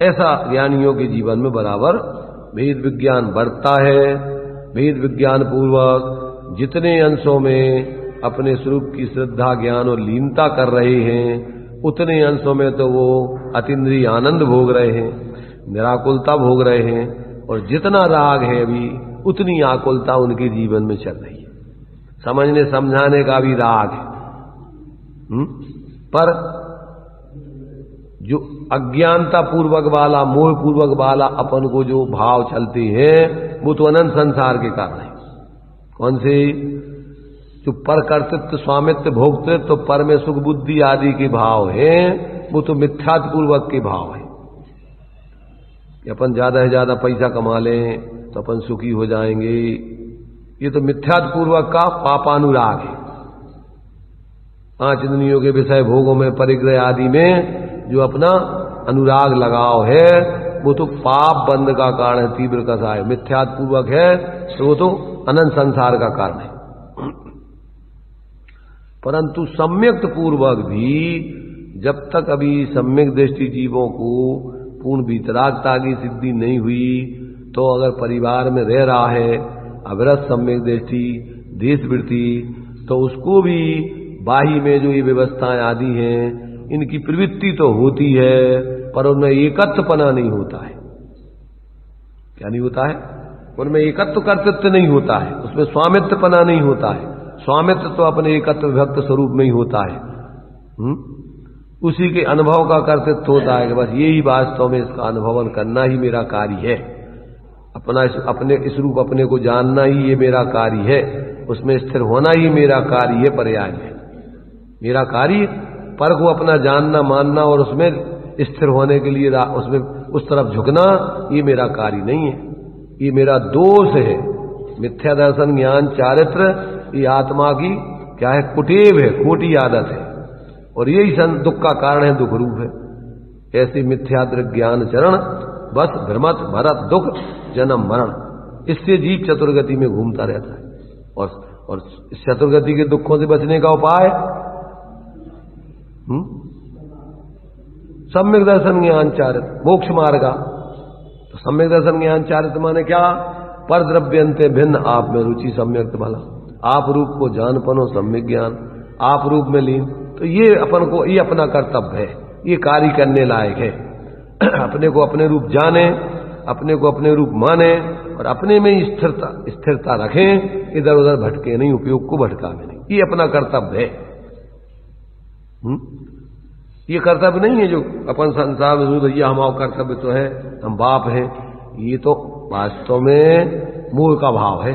ऐसा ज्ञानियों के जीवन में बराबर भेद विज्ञान बढ़ता है। भेद विज्ञान पूर्वक जितने अंशों में अपने स्वरूप की श्रद्धा ज्ञान और लीनता कर रहे हैं, उतने अंशों में तो वो अतीन्द्रिय आनंद भोग रहे हैं, निराकुलता भोग रहे हैं। और जितना राग है अभी, उतनी आकुलता उनके जीवन में चल रही है। समझने समझाने का भी राग है, पर जो अज्ञानता पूर्वक वाला, मोह पूर्वक वाला अपन को जो भाव चलते हैं, वो तो अनंत संसार के कारण है। कौन से? जो पर कर्तृत्व, स्वामित्व, भोक्तृत्व, तो पर में सुख बुद्धि आदि के भाव हैं, वो तो मिथ्यात्व पूर्वक के भाव है कि अपन ज्यादा से ज्यादा पैसा कमा लें तो अपन सुखी हो जाएंगे। ये तो मिथ्यात्व पूर्वक का पापानुराग है। पांच इंद्रियों के विषय भोगों में, परिग्रह आदि में जो अपना अनुराग लगाव है, वो तो पाप बंध का कारण है, तीव्र कसाय मिथ्यात्व पूर्वक है, तो वो तो अनंत संसार का कारण है। परंतु सम्यक्त पूर्वक भी जब तक अभी सम्यक दृष्टि जीवों को पूर्ण वितरागता की सिद्धि नहीं हुई, तो अगर परिवार में रह रहा है अविरत सम्यक दृष्टि देशवृत्ति, तो उसको भी बाही में जो ये व्यवस्थाएं आदि हैं इनकी प्रवृत्ति तो होती है, पर उनमें एकत्वपना नहीं होता है। क्या नहीं होता है? उनमें एकत्व कर्तृत्व नहीं होता है, उसमें स्वामित्वपना नहीं होता है। स्वामित्व तो अपने एकत्व विभक्त स्वरूप में ही होता है। उसी के अनुभव का कर्तृत्व होता है कि बस यही वास्तव में इसका अनुभवन करना ही मेरा कार्य है, अपने इस रूप अपने को जानना ही ये मेरा कार्य है, उसमें स्थिर होना ही मेरा कार्य है, पर्याय है। मेरा कार्य पर को अपना जानना मानना और उसमें स्थिर होने के लिए उसमें उस तरफ झुकना, ये मेरा कार्य नहीं है, ये मेरा दोष है। मिथ्या दर्शन ज्ञान चारित्र ये आत्मा की क्या है? कुटेव है, खोटी आदत है, और यही दुख का कारण है, दुख रूप है। ऐसी मिथ्या ज्ञान चरण बस भ्रमत भरत दुख जन्म मरण, इससे जीव चतुर्गति में घूमता रहता है। और इस चतुर्गति के दुखों से बचने का उपाय सम्यक दर्शन ज्ञान चारित्र मोक्ष मार्गा। तो सम्यक दर्शन ज्ञान चारित्र माने क्या? पर द्रव्यंते भिन्न आप में रुचि सम्यक भला, आप रूप को जान पनो सम्यक ज्ञान, आप रूप में लीन। तो ये अपन को ये अपना कर्तव्य है, ये कार्य करने लायक है। अपने को अपने रूप जाने, अपने को अपने रूप माने और अपने में ही स्थिरता रखें, इधर उधर भटके नहीं, उपयोग को भटकावे नहीं, ये अपना कर्तव्य है। ये कर्तव्य नहीं है जो अपन संसार में भैया हमारा कर्तव्य तो है, हम बाप हैं, ये तो वास्तव में मोह का भाव है।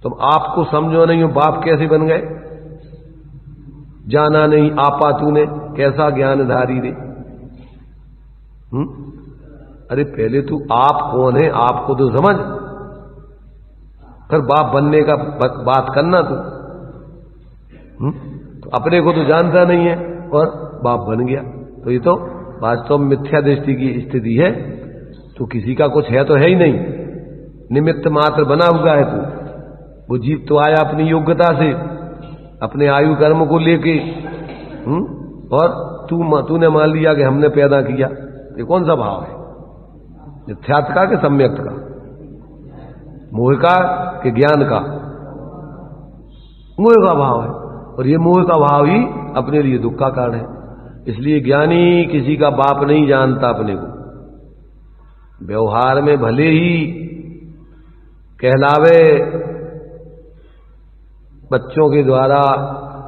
तुम आपको समझो नहीं हो, बाप कैसे बन गए? जाना नहीं आपा तूने, कैसा ज्ञानधारी रे। अरे पहले तू आप कौन है, आपको तो समझ, फिर बाप बनने का बात करना तू। तो अपने को तो जानता नहीं है और बाप बन गया, तो ये तो वास्तव में मिथ्या दृष्टि की स्थिति है। तो किसी का कुछ है तो है ही नहीं, निमित्त मात्र बना हुआ है तू। वो जीव तो आया अपनी योग्यता से, अपने आयु कर्म को लेके, और तूने मान लिया कि हमने पैदा किया। ये कौन सा भाव है? मिथ्यात्व का कि सम्यक्त का? मोह का कि ज्ञान का? मोह का भाव है, और ये मोह का भाव ही अपने लिए दुख का कारण है। इसलिए ज्ञानी किसी का बाप नहीं जानता अपने को। व्यवहार में भले ही कहलावे बच्चों के द्वारा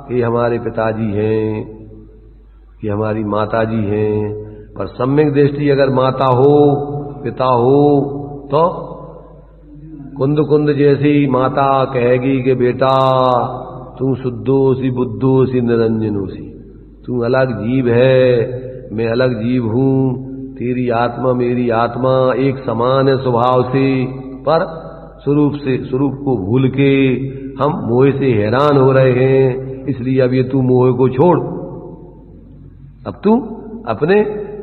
कि हमारे पिताजी हैं, कि हमारी माताजी हैं, पर सम्यक दृष्टि अगर माता हो पिता हो तो कुंद कुंद जैसी माता कहेगी कि बेटा तू शुद्धोसी बुद्धोसी निरंजनोसी, तू अलग जीव है, मैं अलग जीव हूं, तेरी आत्मा मेरी आत्मा एक समान है स्वभाव से, पर स्वरूप को भूल के हम मोह से हैरान हो रहे हैं, इसलिए अब ये तू मोह को छोड़, अब तू अपने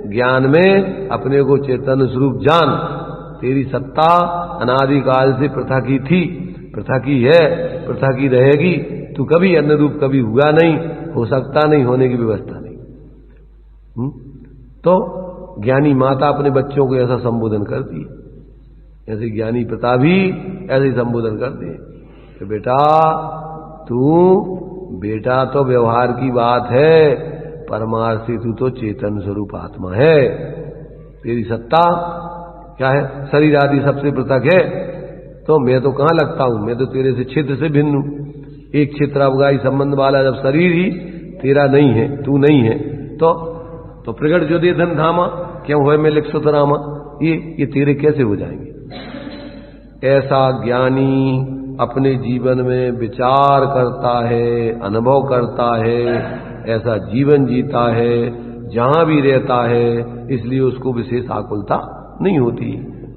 ज्ञान में अपने को चेतन स्वरूप जान। तेरी सत्ता अनादिकाल से प्रथा की थी, प्रथा की है, प्रथा की रहेगी। तू कभी अन्य रूप कभी हुआ नहीं, हो सकता नहीं, होने की व्यवस्था नहीं। तो ज्ञानी माता अपने बच्चों को ऐसा संबोधन करती है, ऐसे ज्ञानी पिता भी ऐसे ही संबोधन करते हैं कि बेटा तो व्यवहार की बात है, परमार्थी तू तो चेतन स्वरूप आत्मा है। तेरी सत्ता क्या है? शरीर आदि सबसे पृथक है, तो मैं तो कहां लगता हूं, मैं तो तेरे से क्षेत्र से भिन्न हूं। एक क्षेत्र अवगाही संबंध वाला जब शरीर ही तेरा नहीं है, तू नहीं है, तो प्रगट जो दे धन धामा क्यों हुए में लिख सुतरामा, ये तेरे कैसे हो जाएंगे? ऐसा ज्ञानी अपने जीवन में विचार करता है, अनुभव करता है, ऐसा जीवन जीता है, जहां भी रहता है, इसलिए उसको विशेष आकुलता नहीं होती।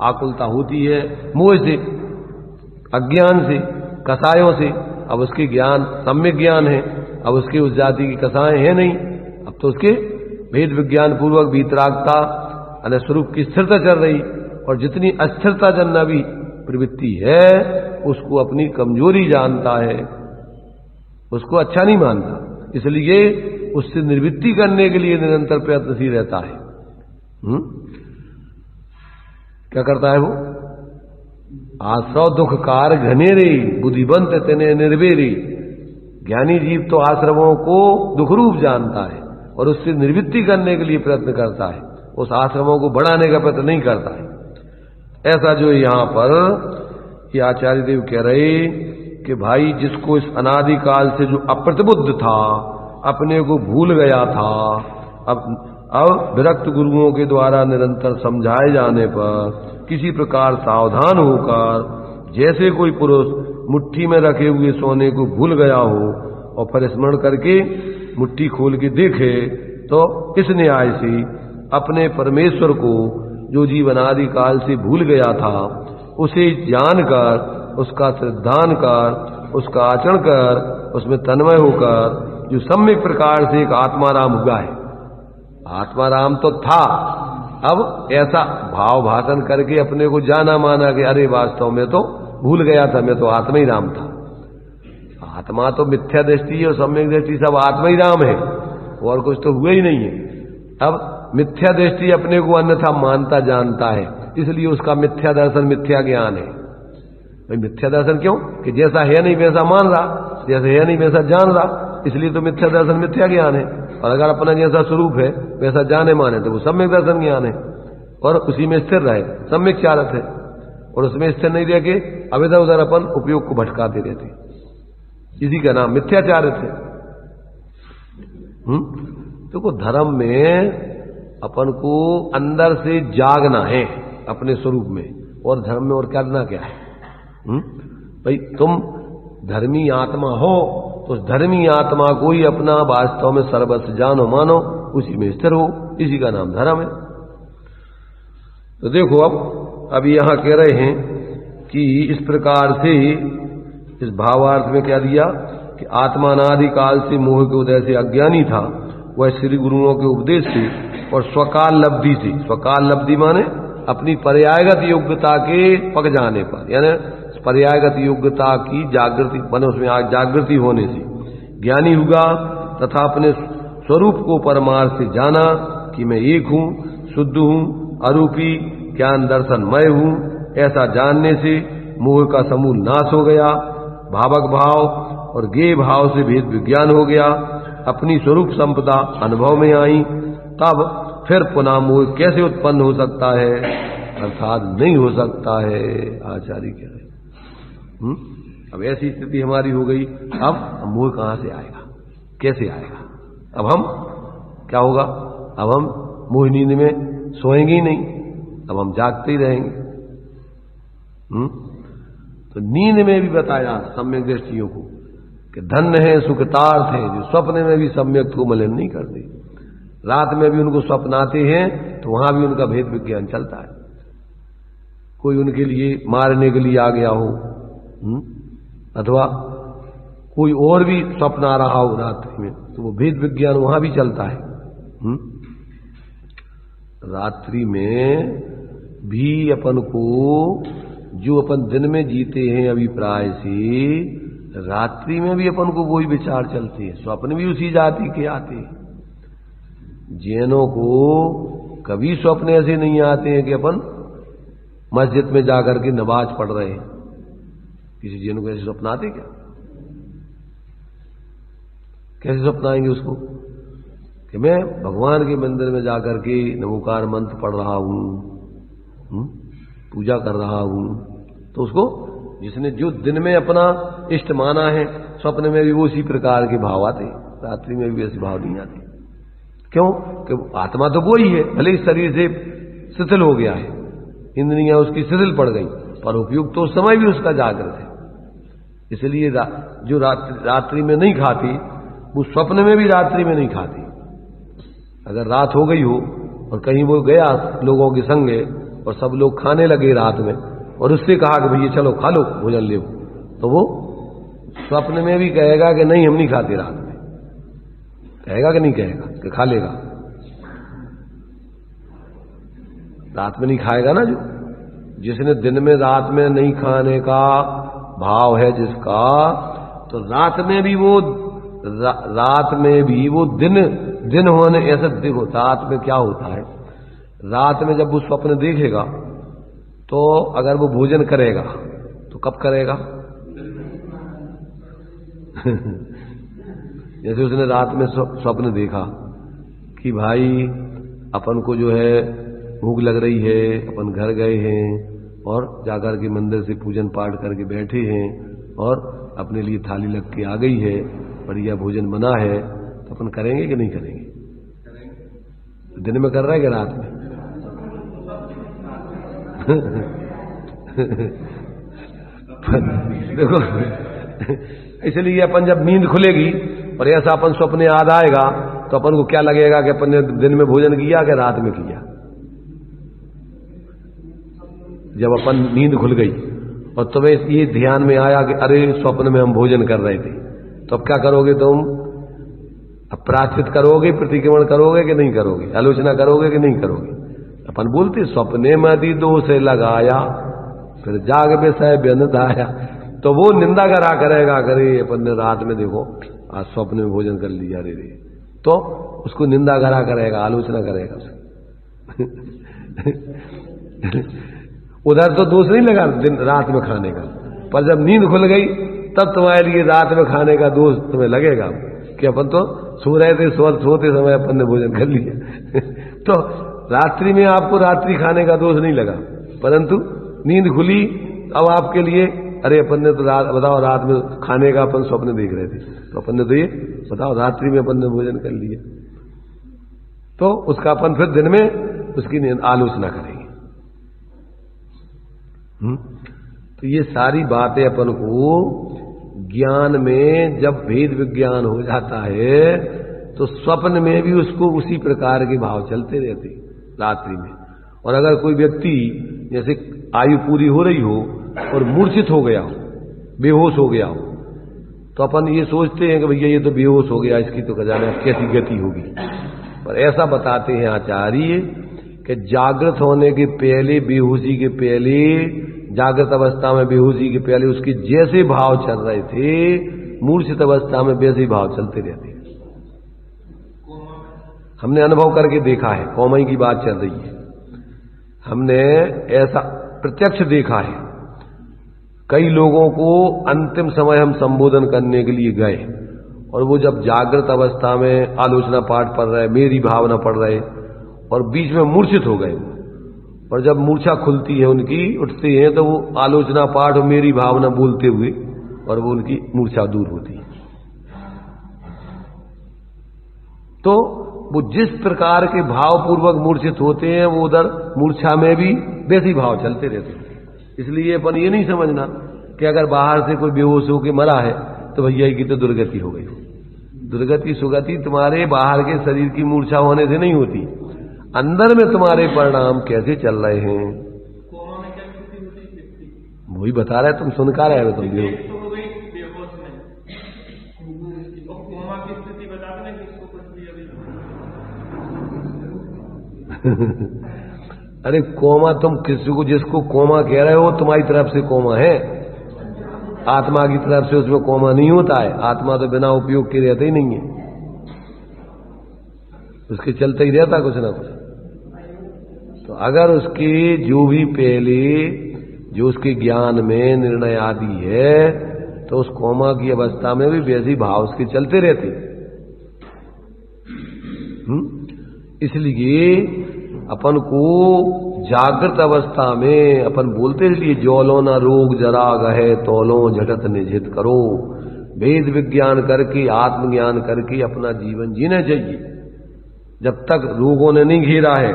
आकुलता होती है मोह से, अज्ञान से, कसायों से। अब उसके ज्ञान सम्यक ज्ञान है, अब उसके उस जाति की कसाएं हैं नहीं, अब तो उसके भेद विज्ञान पूर्वक भीतरागता अने स्वरूप की स्थिरता चल रही, और जितनी अस्थिरता जनना भी प्रवृत्ति है उसको अपनी कमजोरी जानता है। उसको अच्छा नहीं मानता, इसलिए उससे निवृत्ति करने के लिए निरंतर प्रयत्नशील रहता है। क्या करता है वो? आश्रव दुख कार घनेरे बुद्धिवंत तेने निर्वेरी। ज्ञानी जीव तो आश्रमों को दुखरूप जानता है और उससे निवृत्ति करने के लिए प्रयत्न करता है, उस आश्रमों को बढ़ाने का प्रयत्न नहीं करता है। ऐसा जो यहां पर ये आचार्य देव कह रहे कि भाई जिसको इस अनादिकाल से जो अप्रतिबुद्ध था, अपने को भूल गया था, अब विरक्त गुरुओं के द्वारा निरंतर समझाए जाने पर किसी प्रकार सावधान होकर, जैसे कोई पुरुष मुट्ठी में रखे हुए सोने को भूल गया हो और फिर स्मरण करके मुट्ठी खोल के देखे, तो इस न्याय से अपने परमेश्वर को जो जीवन आदि काल से भूल गया था, उसे जानकर, उसका श्रद्धान कर, उसका आचरण कर, उसमें तन्मय होकर जो सम्यक प्रकार से एक आत्माराम हुआ है। आत्माराम तो था, अब ऐसा भाव भाषण करके अपने को जाना माना कि अरे वास्तव में तो भूल गया था, मैं तो आत्मा ही राम था। आत्मा तो मिथ्या दृष्टि और सम्यक दृष्टि सब आत्मा ही राम है, और कुछ तो हुआ ही नहीं है। अब मिथ्या दृष्टि अपने को अन्यथा मानता जानता है, इसलिए उसका मिथ्या दर्शन मिथ्या ज्ञान है। भाई मिथ्या दर्शन क्यों? कि जैसा है नहीं वैसा मान रहा, जैसा है नहीं वैसा जान रहा, इसलिए तो मिथ्या दर्शन मिथ्या ज्ञान है। और अगर अपना जैसा स्वरूप है वैसा जाने माने तो वो सम्यक दर्शन ज्ञान है, और उसी में स्थिर रहे सम्यक चारक है। और उसमें स्थिर नहीं रह के अब इधर उधर अपन उपयोग को भटकाते रहते, इसी का नाम मिथ्याचारित है। तो धर्म में अपन को अंदर से जागना है अपने स्वरूप में, और धर्म में और करना क्या है? भाई तुम धर्मी आत्मा हो तो उस धर्मी आत्मा को ही अपना वास्तव में सर्वस्व जानो मानो, उसी में स्थिर हो, इसी का नाम धर्म है। तो देखो अब यहां कह रहे हैं कि इस प्रकार से इस भावार्थ में क्या दिया कि आत्मा अनादि काल से मोह के उदय से अज्ञानी था, वह श्री गुरुओं के उपदेश से और स्वकाल लब्धि से, स्वकाल लब्धि माने अपनी पर्यायगत योग्यता के पक जाने पर, यानी पर्यायगत योग्यता की जागृति बने, उसमें जागृति होने से ज्ञानी हुआ, तथा अपने स्वरूप को परमार्थ से जाना कि मैं एक हूं, शुद्ध हूं, अरूपी ज्ञान दर्शनमय हूं। ऐसा जानने से मोह का समूल नाश हो गया, भावक भाव और गेय भाव से भेद विज्ञान हो गया, अपनी स्वरूप संपदा अनुभव में आई। तब फिर पुनः मोह कैसे उत्पन्न हो सकता है? अर्थात नहीं हो सकता है। आचार्य कह रहे अब ऐसी स्थिति हमारी हो गई, अब मोह कहां से आएगा, कैसे आएगा? अब हम क्या होगा? अब हम मोह नींद में सोएंगे ही नहीं, अब हम जागते ही रहेंगे। तो नींद में भी बताया सम्यक दृष्टियों को कि धन्य है सुखतार्थ है जो स्वप्न में भी सम्यक को मलिन नहीं करते। रात में भी उनको स्वप्न आते हैं तो वहां भी उनका भेद विज्ञान चलता है। कोई उनके लिए मारने के लिए आ गया हो, अथवा कोई और भी स्वप्न आ रहा हो रात्रि में, तो वो भेद विज्ञान वहां भी चलता है। रात्रि में भी अपन को जो अपन दिन में जीते हैं अभिप्राय से, रात्रि में भी अपन को वही विचार चलते हैं, स्वप्न भी उसी जाति के आते हैं। जैनों को कभी स्वप्न ऐसे नहीं आते हैं कि अपन मस्जिद में जाकर के नमाज पढ़ रहे हैं। किसी जैन को ऐसे स्वप्न आते क्या? कैसे स्वप्न आएंगे उसको कि मैं भगवान के मंदिर में जाकर के नमोकार मंत्र पढ़ रहा हूं, पूजा कर रहा हूं। तो उसको जिसने जो दिन में अपना इष्ट माना है, स्वप्न में भी वो उसी प्रकार के भाव आते, रात्रि में भी ऐसे भाव नहीं आते। क्यों? कि आत्मा तो वो ही है, भले ही शरीर से शिथिल हो गया है, इंद्रियां उसकी शिथिल पड़ गई, पर उपयुक्त तो उस समय भी उसका जागृत है। इसलिए जो रात्रि में नहीं खाती वो स्वप्न में भी रात्रि में नहीं खाती। अगर रात हो गई हो और कहीं वो गया लोगों के संगे और सब लोग खाने लगे रात में, और उससे कहा कि भैया चलो खा लो, भोजन ले, तो वो स्वप्न में भी कहेगा कि नहीं हम नहीं खाते रात में। कहेगा कि नहीं कहेगा? कि खा लेगा। रात में नहीं खाएगा ना। जो जिसने दिन में रात में नहीं खाने का भाव है जिसका, तो रात में भी वो रात में भी वो दिन होने ऐसा देखो, रात में क्या होता है, रात में जब वो स्वप्न देखेगा तो अगर वो भोजन करेगा तो कब करेगा? जैसे उसने रात में स्वप्न देखा कि भाई अपन को जो है भूख लग रही है, अपन घर गए हैं और जाकर के मंदिर से पूजन पाठ करके बैठे हैं और अपने लिए थाली लग के आ गई है, बढ़िया भोजन बना है, तो अपन करेंगे कि नहीं करेंगे? दिन में कर रहे हैं कि रात में? देखो, इसलिए अपन जब नींद खुलेगी और ऐसा अपन स्वप्न याद आएगा तो अपन को क्या लगेगा कि अपन ने दिन में भोजन किया कि रात में किया? जब अपन नींद खुल गई और तुम्हें ये ध्यान में आया कि अरे स्वप्न में हम भोजन कर रहे थे, तो अब क्या करोगे तुम? अब प्रायश्चित करोगे, प्रतिक्रमण करोगे कि नहीं करोगे, आलोचना करोगे कि नहीं करोगे? अपन बोलते स्वप्ने में दी दोष लगाया फिर जाग विषय व्यनत आया, तो वो निंदा करा करेगा, करे अपन ने रात में देखो आज स्वप्न में भोजन कर लिया रे, तो उसको निंदा करा करेगा, आलोचना करेगा उसको। उधर तो दोष नहीं लगा दिन रात में खाने का, पर जब नींद खुल गई तब तुम्हारे लिए रात में खाने का दोष तुम्हें लगेगा कि अपन तो सो रहे थे, सोते समय अपन ने भोजन कर लिया। तो रात्रि में आपको रात्रि खाने का दोष नहीं लगा, परंतु नींद खुली अब आपके लिए अरे अपन ने तो बताओ रात में खाने का अपन स्वप्न देख रहे थे, तो अपन ने तो ये बताओ रात्रि में अपन ने भोजन कर लिया, तो उसका अपन फिर दिन में उसकी आलोचना करेंगे। तो ये सारी बातें अपन को ज्ञान में जब भेद विज्ञान हो जाता है तो स्वप्न में भी उसको उसी प्रकार के भाव चलते रहते रात्रि में। और अगर कोई व्यक्ति जैसे आयु पूरी हो रही हो और मूर्छित हो गया हो, बेहोश हो गया हो, तो अपन ये सोचते हैं कि भैया ये तो बेहोश हो गया, इसकी तो खजाना कैसी गति होगी। पर ऐसा बताते हैं आचार्य कि जागृत होने के पहले, बेहोशी के पहले, जागृत अवस्था में बेहोशी के पहले उसके जैसे भाव चल रहे थे, मूर्छित अवस्था में वैसे भाव चलते रहते हैं। हमने अनुभव करके देखा है, कौमाई की बात चल रही है, हमने ऐसा प्रत्यक्ष देखा है। कई लोगों को अंतिम समय हम संबोधन करने के लिए गए और वो जब जागृत अवस्था में आलोचना पाठ पढ़ रहे, मेरी भावना पढ़ रहे और बीच में मूर्छित हो गए, और जब मूर्छा खुलती है उनकी, उठते हैं, तो वो आलोचना पाठ और मेरी भावना बोलते हुए और वो उनकी मूर्छा दूर होती है। तो वो जिस प्रकार के भाव पूर्वक मूर्छित होते हैं वो उधर मूर्छा में भी वैसे भाव चलते रहते हैं। इसलिए अपन ये नहीं समझना कि अगर बाहर से कोई बेहोश होकर मरा है तो भैया की तो दुर्गति हो गई। दुर्गति सुगति तुम्हारे बाहर के शरीर की मूर्छा होने से नहीं होती, अंदर में तुम्हारे परिणाम कैसे चल रहे हैं वही बता रहे, तुम सुनका रहे हो। तुम भी अरे कोमा, तुम किसी को जिसको कोमा कह रहे हो तुम्हारी तरफ से कोमा है, आत्मा की तरफ से उसमें कोमा नहीं होता है। आत्मा तो बिना उपयोग के रहता ही नहीं है, उसके चलते ही रहता कुछ ना कुछ। तो अगर उसकी जो भी पहले जो उसके ज्ञान में निर्णय आदि है तो उस कोमा की अवस्था में भी वैसी भाव उसके चलते रहते। इसलिए अपन को जागृत अवस्था में अपन बोलते इसलिए जोलो न रोग जरा गहे तोलो झटत निजित करो, वेद विज्ञान करके आत्मज्ञान करके अपना जीवन जीना चाहिए। जब तक रोगों ने नहीं घेरा है,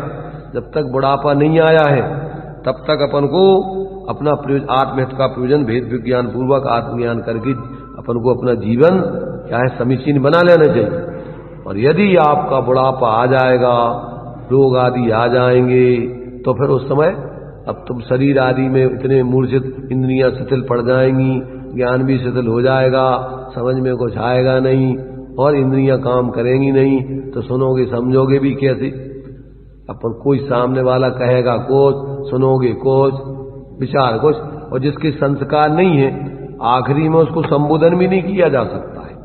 जब तक बुढ़ापा नहीं आया है, तब तक अपन को अपना आत्महित का प्रयोजन भेद विज्ञान पूर्वक आत्मज्ञान करके अपन को अपना जीवन क्या है समीचीन बना लेना चाहिए। और यदि आपका बुढ़ापा आ जाएगा, रोग आदि आ जाएंगे, तो फिर उस समय अब तुम शरीर आदि में इतने मूर्छित, इंद्रियां शिथिल पड़ जाएंगी, ज्ञान भी शिथिल हो जाएगा, समझ में कुछ आएगा नहीं और इंद्रियां काम करेंगी नहीं, तो सुनोगे समझोगे भी कैसे। अपन कोई सामने वाला कहेगा कुछ, सुनोगे कुछ, विचार कुछ, और जिसके संस्कार नहीं है आखिरी में उसको संबोधन भी नहीं किया जा सकता है।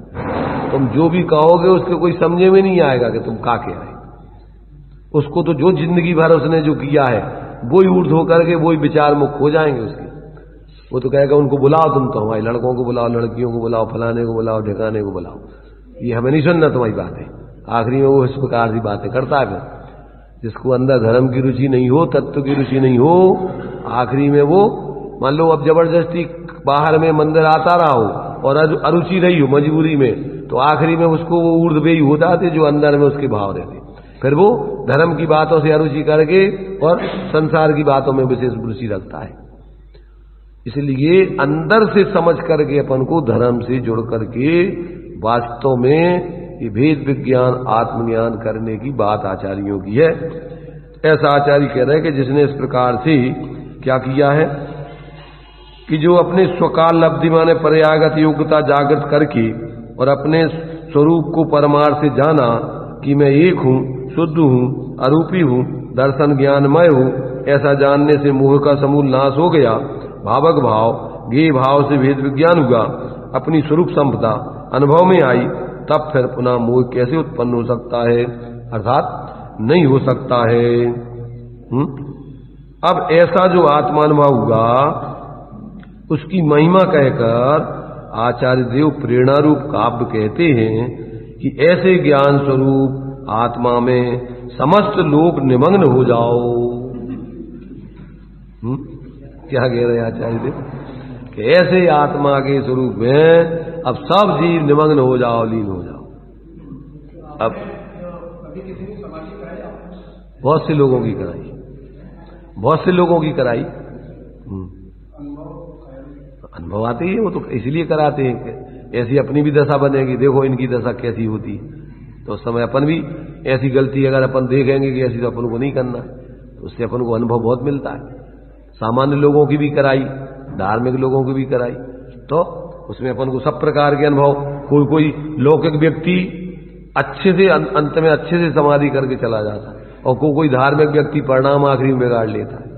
तुम जो भी कहोगे उसके कोई समझे में नहीं आएगा कि तुम का कह रहे। उसको तो जो जिंदगी भर उसने जो किया है वही ऊर्ध्व होकर के वही विचार मुक्त हो जाएंगे उसके। वो तो कहेगा उनको बुलाओ, तुम तो हमारे लड़कों को बुलाओ, लड़कियों को बुलाओ, फलाने को बुलाओ, ठिकाने को बुलाओ, ये हमें नहीं सुनना तुम्हारी बातें। आखिरी में वो इस प्रकार की बातें करता है। फिर जिसको अंदर धर्म की रुचि नहीं हो, तत्व की रुचि नहीं हो, आखिरी में वो मान लो अब जबरदस्ती बाहर में मंदिर आता रहा हो और अरुचि रही हो मजबूरी में, तो आखिरी में उसको वो ऊर्ध्वदेही हो जाते जो अंदर में उसके भाव रहते। फिर वो धर्म की बातों से अरुचि करके और संसार की बातों में विशेष रुचि रखता है। इसलिए अंदर से समझ करके अपन को धर्म से जुड़ करके वास्तव में ये भेद विज्ञान आत्मज्ञान करने की बात आचार्यों की है। ऐसा आचार्य कह रहे हैं कि जिसने इस प्रकार से क्या किया है कि जो अपने स्वकाल लब्धि माने पर्यागत योग्यता जागृत करके और अपने स्वरूप को परमार्थ से जाना कि मैं एक हूं, शुद्ध हूं, अरूपी हूं, दर्शन ज्ञानमय हूं, ऐसा जानने से मोह का समूल नाश हो गया। भावक भाव ज्ञेय भाव से भेद विज्ञान हुआ, अपनी स्वरूप संपदा अनुभव में आई, तब फिर पुनः मोह कैसे उत्पन्न हो सकता है, अर्थात नहीं हो सकता है। अब ऐसा जो आत्मानुभव हुआ उसकी महिमा कहकर आचार्य देव प्रेरणा रूप काव्य कहते हैं कि ऐसे ज्ञान स्वरूप आत्मा में समस्त लोग निमग्न हो जाओ। क्या कह रहे हैं आचार्य देव कि ऐसे आत्मा के स्वरूप में अब सब जीव निमग्न हो जाओ, लीन हो जाओ। अब बहुत से लोगों की कराई, बहुत से लोगों की कराई, अनुभव आते ही है, वो तो इसलिए कराते हैं कि ऐसी अपनी भी दशा बनेगी, देखो इनकी दशा कैसी होती, तो उस समय अपन भी ऐसी गलती अगर अपन देखेंगे कि ऐसी तो अपन को नहीं करना, तो उससे अपन को अनुभव बहुत मिलता है। सामान्य लोगों की भी कराई, धार्मिक लोगों की भी कराई, तो उसमें अपन को सब प्रकार के अनुभव, कोई कोई लौकिक व्यक्ति अच्छे से अंत में अच्छे से समाधि करके चला जाता है और कोई धार्मिक व्यक्ति परिणाम आखिरी में बिगाड़ लेता है।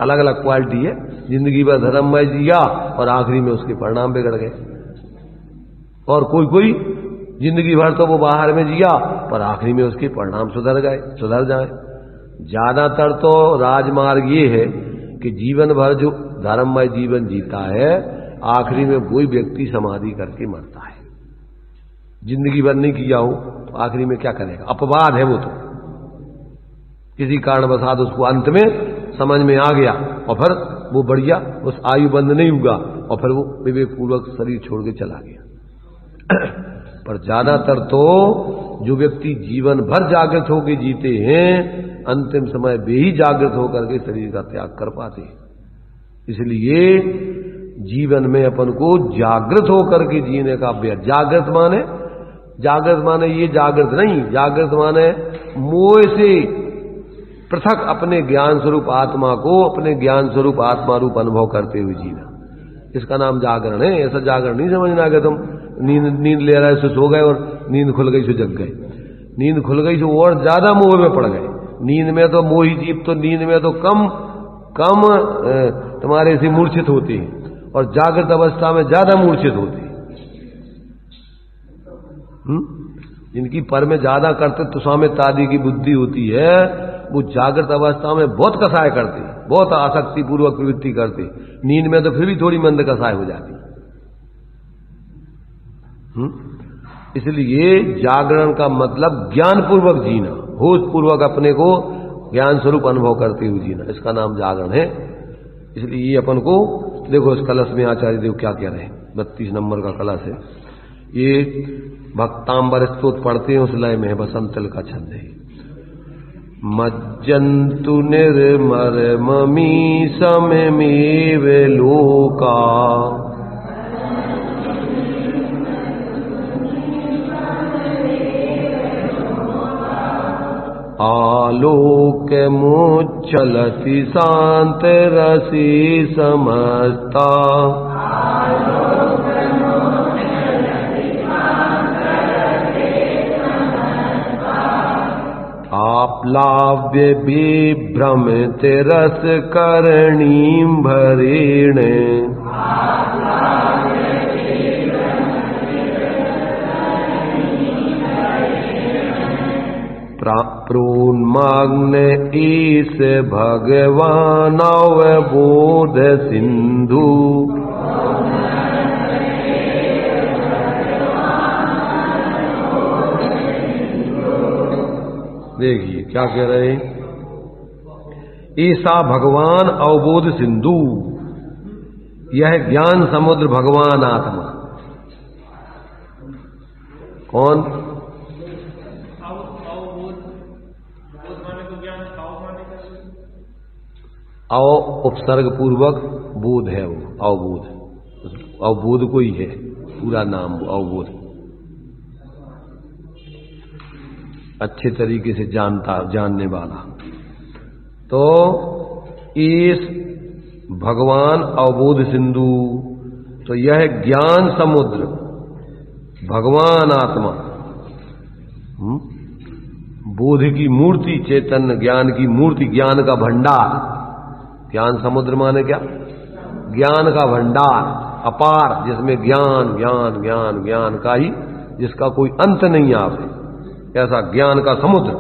अलग अलग क्वालिटी है, जिंदगी भर धर्ममय जिया और आखिरी में उसके परिणाम बिगड़ गए, और कोई कोई जिंदगी भर तो वो बाहर में जिया पर आखिरी में उसके परिणाम सुधर जाए। ज्यादातर तो राजमार्ग ये है कि जीवन भर जो धर्ममय जीवन जीता है आखिरी में वही व्यक्ति समाधि करके मरता है। जिंदगी भर नहीं किया हो तो आखिरी में क्या करेगा, अपवाद है वो, तो किसी कारणवशात उसको अंत में समझ में आ गया और फिर वो बढ़िया उस आयु बंद नहीं हुआ और फिर वो विवेकपूर्वक शरीर छोड़ के चला गया। पर ज्यादातर तो जो व्यक्ति जीवन भर जागृत होकर जीते हैं अंतिम समय वे ही जागृत होकर के शरीर का त्याग कर पाते हैं। इसलिए जीवन में अपन को जागृत होकर के जीने का अभ्यास, जागृत माने ये जागृत नहीं, जागृत माने मोह से पृथक अपने ज्ञान स्वरूप आत्मा को अपने ज्ञान स्वरूप आत्मा रूप अनुभव करते हुए जीना, इसका नाम जागरण है। ऐसा जागरण नहीं समझना कि तुम नींद ले रहे से सो गए और नींद खुल गई से जग गए, नींद खुल गई से और ज्यादा मोह में पड़ गए। नींद में तो मोही जीव तो नींद में तो कम तुम्हारे से मूर्छित होती है और जागृत अवस्था में ज्यादा मूर्छित होती है। जिनकी पर में ज्यादा कर्तृत्व स्वामित्व आदि की बुद्धि होती है वो जागृत अवस्था में बहुत कसाय करते, बहुत आसक्ति पूर्वक प्रवृत्ति करते, नींद में तो फिर भी थोड़ी मंद कसाय हो जाती। इसलिए जागरण का मतलब ज्ञान पूर्वक जीना, होश पूर्वक अपने को ज्ञान स्वरूप अनुभव करते हुए जीना, इसका नाम जागरण है। इसलिए ये अपन को देखो इस कलश में आचार्य देव क्या कह रहे हैं, 32 नंबर का कलश है ये, भक्तांबर स्तोत्र पढ़ते हैं उस लय में है, बसंतल का छंद है। मज्जन्तु निर्मर ममी सममेव लोका आलोक मुच्चलति शांत रसी समस्ता आप्लाव्य विभ्रमित रस करणीं भरेण प्रोन्मग्न ईश भगवान बोध सिंधु। देखिए क्या कह रहे हैं, ऐसा भगवान अवबोध सिंधु, यह ज्ञान समुद्र भगवान आत्मा। कौन? अव उपसर्ग पूर्वक बोध है, वो अवबोध, अवबोध को ही है पूरा नाम वो अवबोध। अच्छे तरीके से जानने वाला। तो इस भगवान अवबोध सिंधु, तो यह ज्ञान समुद्र भगवान आत्मा, बोध की मूर्ति, चैतन्य ज्ञान की मूर्ति, ज्ञान का भंडार। ज्ञान समुद्र माने क्या? ज्ञान का भंडार अपार, जिसमें ज्ञान ज्ञान ज्ञान ज्ञान का ही, जिसका कोई अंत नहीं आवे, ऐसा ज्ञान का समुद्र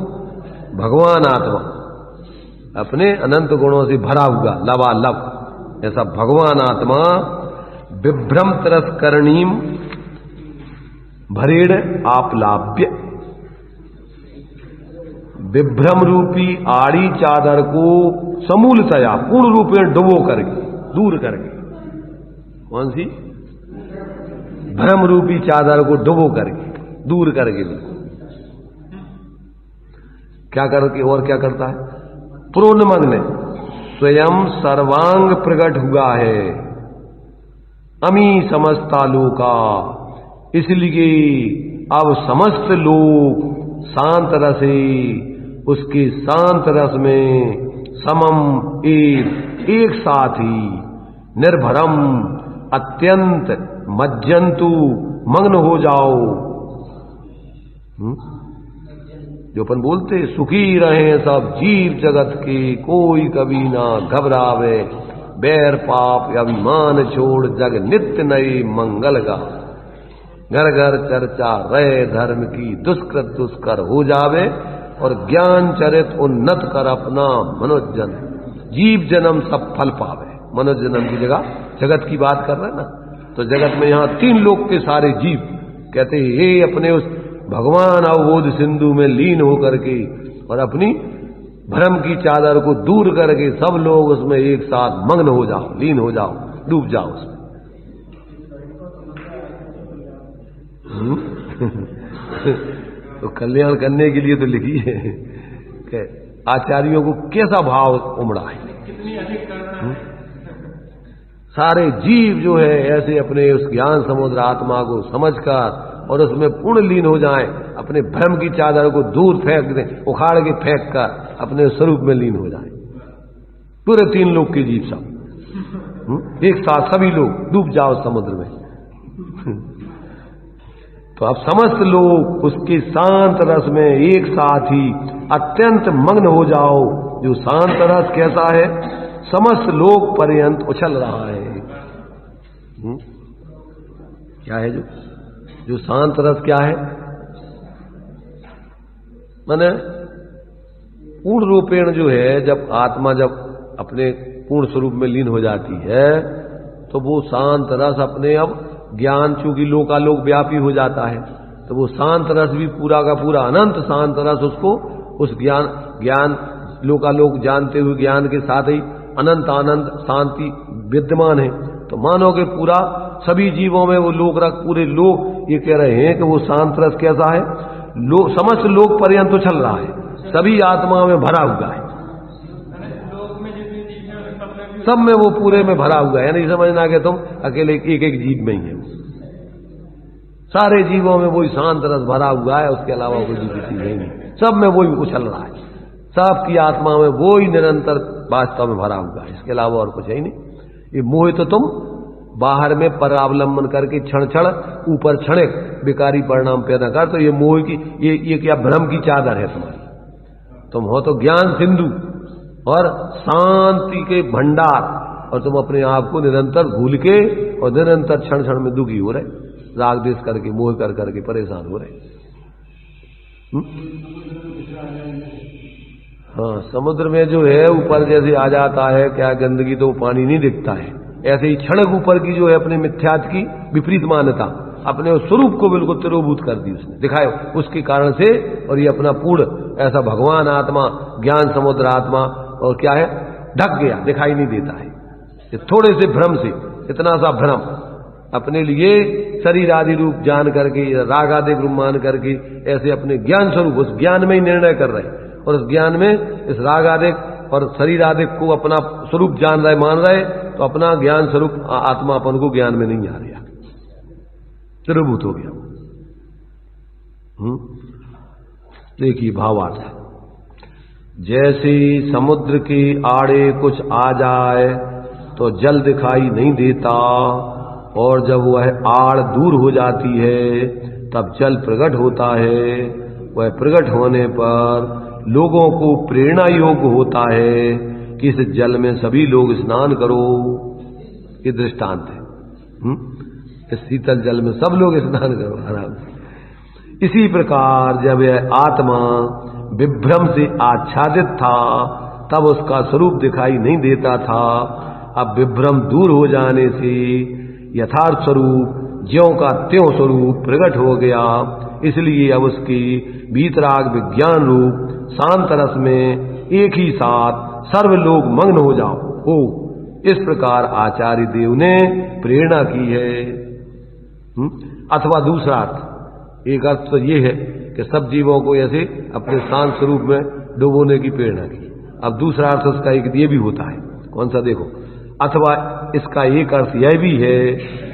भगवान आत्मा, अपने अनंत गुणों से भरा हुआ लबालब ऐसा भगवान आत्मा। विभ्रम तिरस्करणीम भरेड़ आपलाप्य, विभ्रम रूपी आड़ी चादर को समूलतया पूर्ण रूप में डुबो करके, दूर करके, कौन सी? भ्रम रूपी चादर को डुबो करके, दूर करके, क्या करके, और क्या करता है? प्रोन्मग्न, स्वयं सर्वांग प्रकट हुआ है, अमी समस्ता लोका, इसलिए अब समस्त लोग शांत रसे, उसके शांत रस में समम एक साथ ही, निर्भरम अत्यंत मज्जंतु मग्न हो जाओ। जो अपन बोलते सुखी रहे सब जीव जगत के, कोई कभी ना घबरावे, बैर पाप अभिमान छोड़ जग नित्य नए मंगल का, घर घर चर्चा रहे धर्म की, दुष्कृत दुष्कर हो जावे, और ज्ञान चरित उन्नत कर अपना मनुष्य जन्म, जीव जन्म सब फल पावे। मनुष्य जन्म की जगह जगत की बात कर रहे हैं ना, तो जगत में यहां 3 लोक के सारे जीव कहते हैं हे अपने उस भगवान अवबोध सिंधु में लीन होकर के, और अपनी भ्रम की चादर को दूर करके सब लोग उसमें एक साथ मग्न हो जाओ, लीन हो जाओ, डूब जाओ उसमें। तो कल्याण करने के लिए तो लिखी है कि आचार्यों को कैसा भाव उमड़ा है, सारे जीव जो है ऐसे अपने उस ज्ञान समुद्र आत्मा को समझकर और उसमें पूर्ण लीन हो जाएं, अपने भ्रम की चादर को दूर फेंक दें, उखाड़ के फेंक कर अपने स्वरूप में लीन हो जाएं। पूरे 3 लोक के जीव सब एक साथ सभी लोग डूब जाओ समुद्र में। तो अब समस्त लोग उसके शांत रस में एक साथ ही अत्यंत मग्न हो जाओ। जो शांत रस कैसा है? समस्त लोक पर्यंत उछल रहा है। क्या है जो शांत रस क्या है? माने पूर्ण रूपेण जो है, जब आत्मा जब अपने पूर्ण स्वरूप में लीन हो जाती है तो वो शांत रस अपने अब ज्ञान, चूंकि लोकालोक व्यापी हो जाता है, तो वो शांत रस भी पूरा का पूरा अनंत शांत रस उसको उस ज्ञान लोकालोक जानते हुए ज्ञान के साथ ही अनंत आनंद शांति विद्यमान है। तो मानो कि पूरा सभी जीवों में वो लोक रख, पूरे लोग ये कह रहे हैं कि वो शांत रस कैसा है? समस्त लोक पर्यंत तो चल रहा है, सभी आत्मा में भरा हुआ है, सब में वो पूरे में भरा हुआ है। नहीं समझना कि तुम अकेले एक एक जीव में ही है, सारे जीवों में वही शांत रस भरा हुआ है, उसके अलावा कोई दूसरी चीज नहीं, सब में वही उछल रहा है, सबकी आत्मा में वही निरंतर वास्तव में भरा हुआ है, इसके अलावा और कुछ है ही नहीं। ये मोह तो तुम बाहर में परावलंबन करके क्षण क्षण ऊपर क्षणिक बेकारी परिणाम पैदा कर, तो ये मोह की ये क्या भ्रम की चादर है तुम्हारी। तुम हो तो ज्ञान सिंधु और शांति के भंडार, और तुम अपने आप को निरंतर भूल के और निरंतर क्षण क्षण में दुखी हो रहे, राग देश करके मोह कर करके परेशान हो रहे। हाँ, समुद्र में जो है ऊपर जैसे आ जाता है क्या गंदगी, तो पानी नहीं दिखता है। ऐसे ही क्षणक ऊपर की जो है अपने मिथ्यात्व की विपरीत मान्यता, अपने उस स्वरूप को बिल्कुल तिरोभूत कर दी उसने, दिखाए उसके कारण से। और ये अपना पूर्ण ऐसा भगवान आत्मा, ज्ञान समुद्र आत्मा, और क्या है, ढक गया, दिखाई नहीं देता है। ये थोड़े से भ्रम से, इतना सा भ्रम अपने लिए शरीर आदि रूप जान करके, राग आदि रूप मान करके, ऐसे अपने ज्ञान स्वरूप, उस ज्ञान में ही निर्णय कर रहे, और उस ज्ञान में इस राग आदि और शरीर आदि को अपना स्वरूप जान रहे, मान रहे, तो अपना ज्ञान स्वरूप आत्मापन को ज्ञान में नहीं आ रहा, तिरोभूत हो गया। देखिए भावार्थ है, जैसे समुद्र के आड़े कुछ आ जाए तो जल दिखाई नहीं देता, और जब वह आड़ दूर हो जाती है तब जल प्रकट होता है। वह प्रकट होने पर लोगों को प्रेरणा योग्य होता है कि इस जल में सभी लोग स्नान करो। ये दृष्टांत है, इस शीतल जल में सब लोग स्नान करो आराम से। इसी प्रकार जब यह आत्मा विभ्रम से आच्छादित था तब उसका स्वरूप दिखाई नहीं देता था। अब विभ्रम दूर हो जाने से यथार्थ स्वरूप ज्यों का त्यों स्वरूप प्रकट हो गया। इसलिए अब उसकी वीतराग विज्ञान रूप शांत रस में एक ही साथ सर्व लोग मग्न हो जाओ हो, इस प्रकार आचार्य देव ने प्रेरणा की है। अथवा दूसरा अर्थ, एक अर्थ तो ये है कि सब जीवों को ऐसे अपने शांत स्वरूप में डुबोने की प्रेरणा की। अब दूसरा अर्थ उसका एक ये भी होता है, कौन सा देखो, अथवा इसका एक अर्थ यह भी है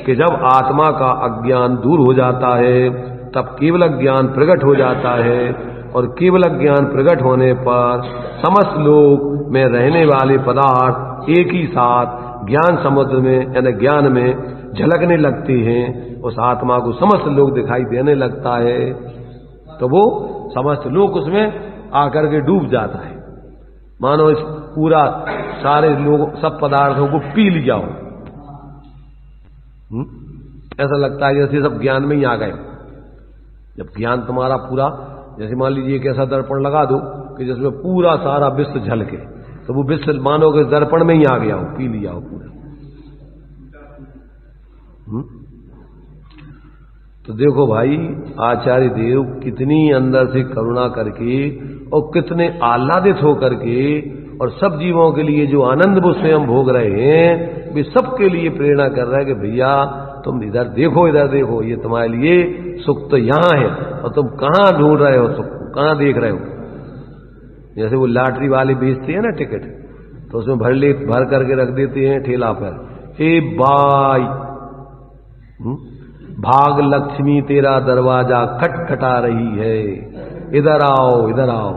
कि जब आत्मा का अज्ञान दूर हो जाता है तब केवल ज्ञान प्रकट हो जाता है, और केवल ज्ञान प्रकट होने पर समस्त लोक में रहने वाले पदार्थ एक ही साथ ज्ञान समुद्र में यानी ज्ञान में झलकने लगते हैं। उस आत्मा को समस्त लोग दिखाई देने लगता है, तो वो समस्त लोग उसमें आकर के डूब जाता है, मानो इस पूरा सारे लोग सब पदार्थों को पी लिया हो। ऐसा लगता है जैसे सब ज्ञान में ही आ गए। जब ज्ञान तुम्हारा पूरा, जैसे मान लीजिए एक ऐसा दर्पण लगा दो कि जिसमें पूरा सारा विश्व झलके, तो वो विश्व मानो कि दर्पण में ही आ गया हो, पी लिया हो पूरा। तो देखो भाई, आचार्य देव कितनी अंदर से करुणा करके और कितने आह्लादित होकर के, और सब जीवों के लिए जो आनंद वो स्वयं भोग रहे हैं, वे सबके लिए प्रेरणा कर रहे हैं कि भैया तुम इधर देखो, इधर देखो, ये तुम्हारे लिए सुख तो यहां है, और तुम कहां ढूंढ रहे हो सुख, कहां देख रहे हो। जैसे वो लॉटरी वाले बेचते हैं ना टिकट, तो उसमें भर करके रख देते हैं ठेला पर, ए भाई भाग लक्ष्मी तेरा दरवाजा खटखटा रही है, इधर आओ इधर आओ।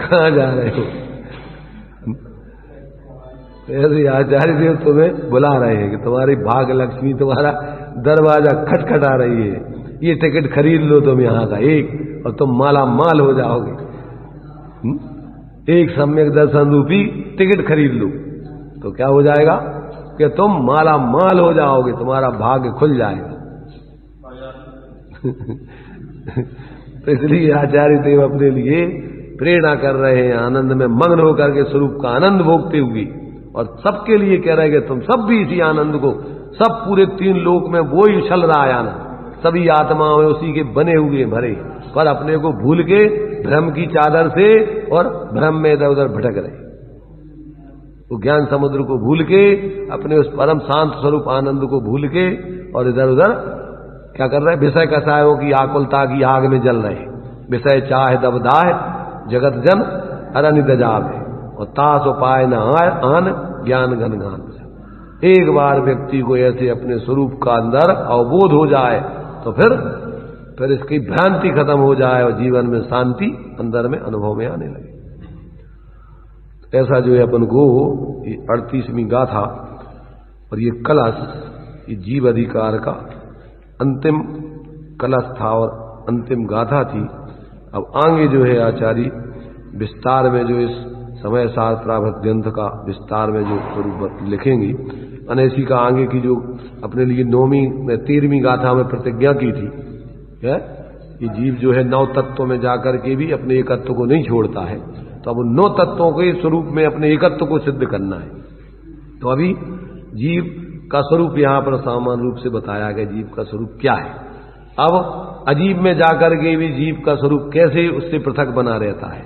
कहां जा रहे हो? ऐसे आचार्य देव तुम्हें बुला रहे हैं कि तुम्हारी भाग लक्ष्मी तुम्हारा दरवाजा खटखटा रही है, ये टिकट खरीद लो तुम यहां का एक, और तुम माला माल हो जाओगे। एक सम्यक दर्शन रूपी टिकट खरीद लो तो क्या हो जाएगा कि तुम माला माल हो जाओगे, तुम्हारा भाग्य खुल जाएगा। तो इसलिए आचार्य देव अपने लिए प्रेरणा कर रहे हैं, आनंद में मग्न होकर के स्वरूप का आनंद भोगते हुए, और सबके लिए कह रहे हैं कि तुम सब भी इसी आनंद को, सब पूरे तीन लोक में वो ही उछल रहा है आनंद, सभी आत्माओं में उसी के बने हुए भरे, पर अपने को भूल के भ्रम की चादर से और भ्रम में इधर उधर भटक रहे। तो ज्ञान समुद्र को भूल के, अपने उस परम शांत स्वरूप आनंद को भूल के, और इधर उधर क्या कर रहे हैं, विषय कसायों की आकुलता की आग में जल रहे। विषय चाहे दबदाह जगत जन अरनि दजावे, और तास उपाय न आन ज्ञान गनगान। एक बार व्यक्ति को ऐसे अपने स्वरूप का अंदर अवबोध हो जाए तो फिर इसकी भ्रांति खत्म हो जाए और जीवन में शांति अंदर में अनुभव में आने लगे। ऐसा जो है अपन को ये 38वीं गाथा और ये कलश, ये जीव अधिकार का अंतिम कलश था और अंतिम गाथा थी। अब आगे जो है आचार्य विस्तार में जो इस समय सार प्रावत ग्रंथ का विस्तार में जो स्वरूप लिखेंगी, अनेसी का आगे की जो अपने लिए 9वीं में 13वीं गाथा में प्रतिज्ञा की थी, है कि जीव जो है 9 तत्वों में जाकर के भी अपने एकत्व को नहीं छोड़ता है। तो अब 9 तत्वों के स्वरूप में अपने एकत्व को सिद्ध करना है। तो अभी जीव का स्वरूप यहां पर सामान्य रूप से बताया गया, जीव का स्वरूप क्या है। अब अजीब में जाकर के भी जीव का स्वरूप कैसे उससे पृथक बना रहता है?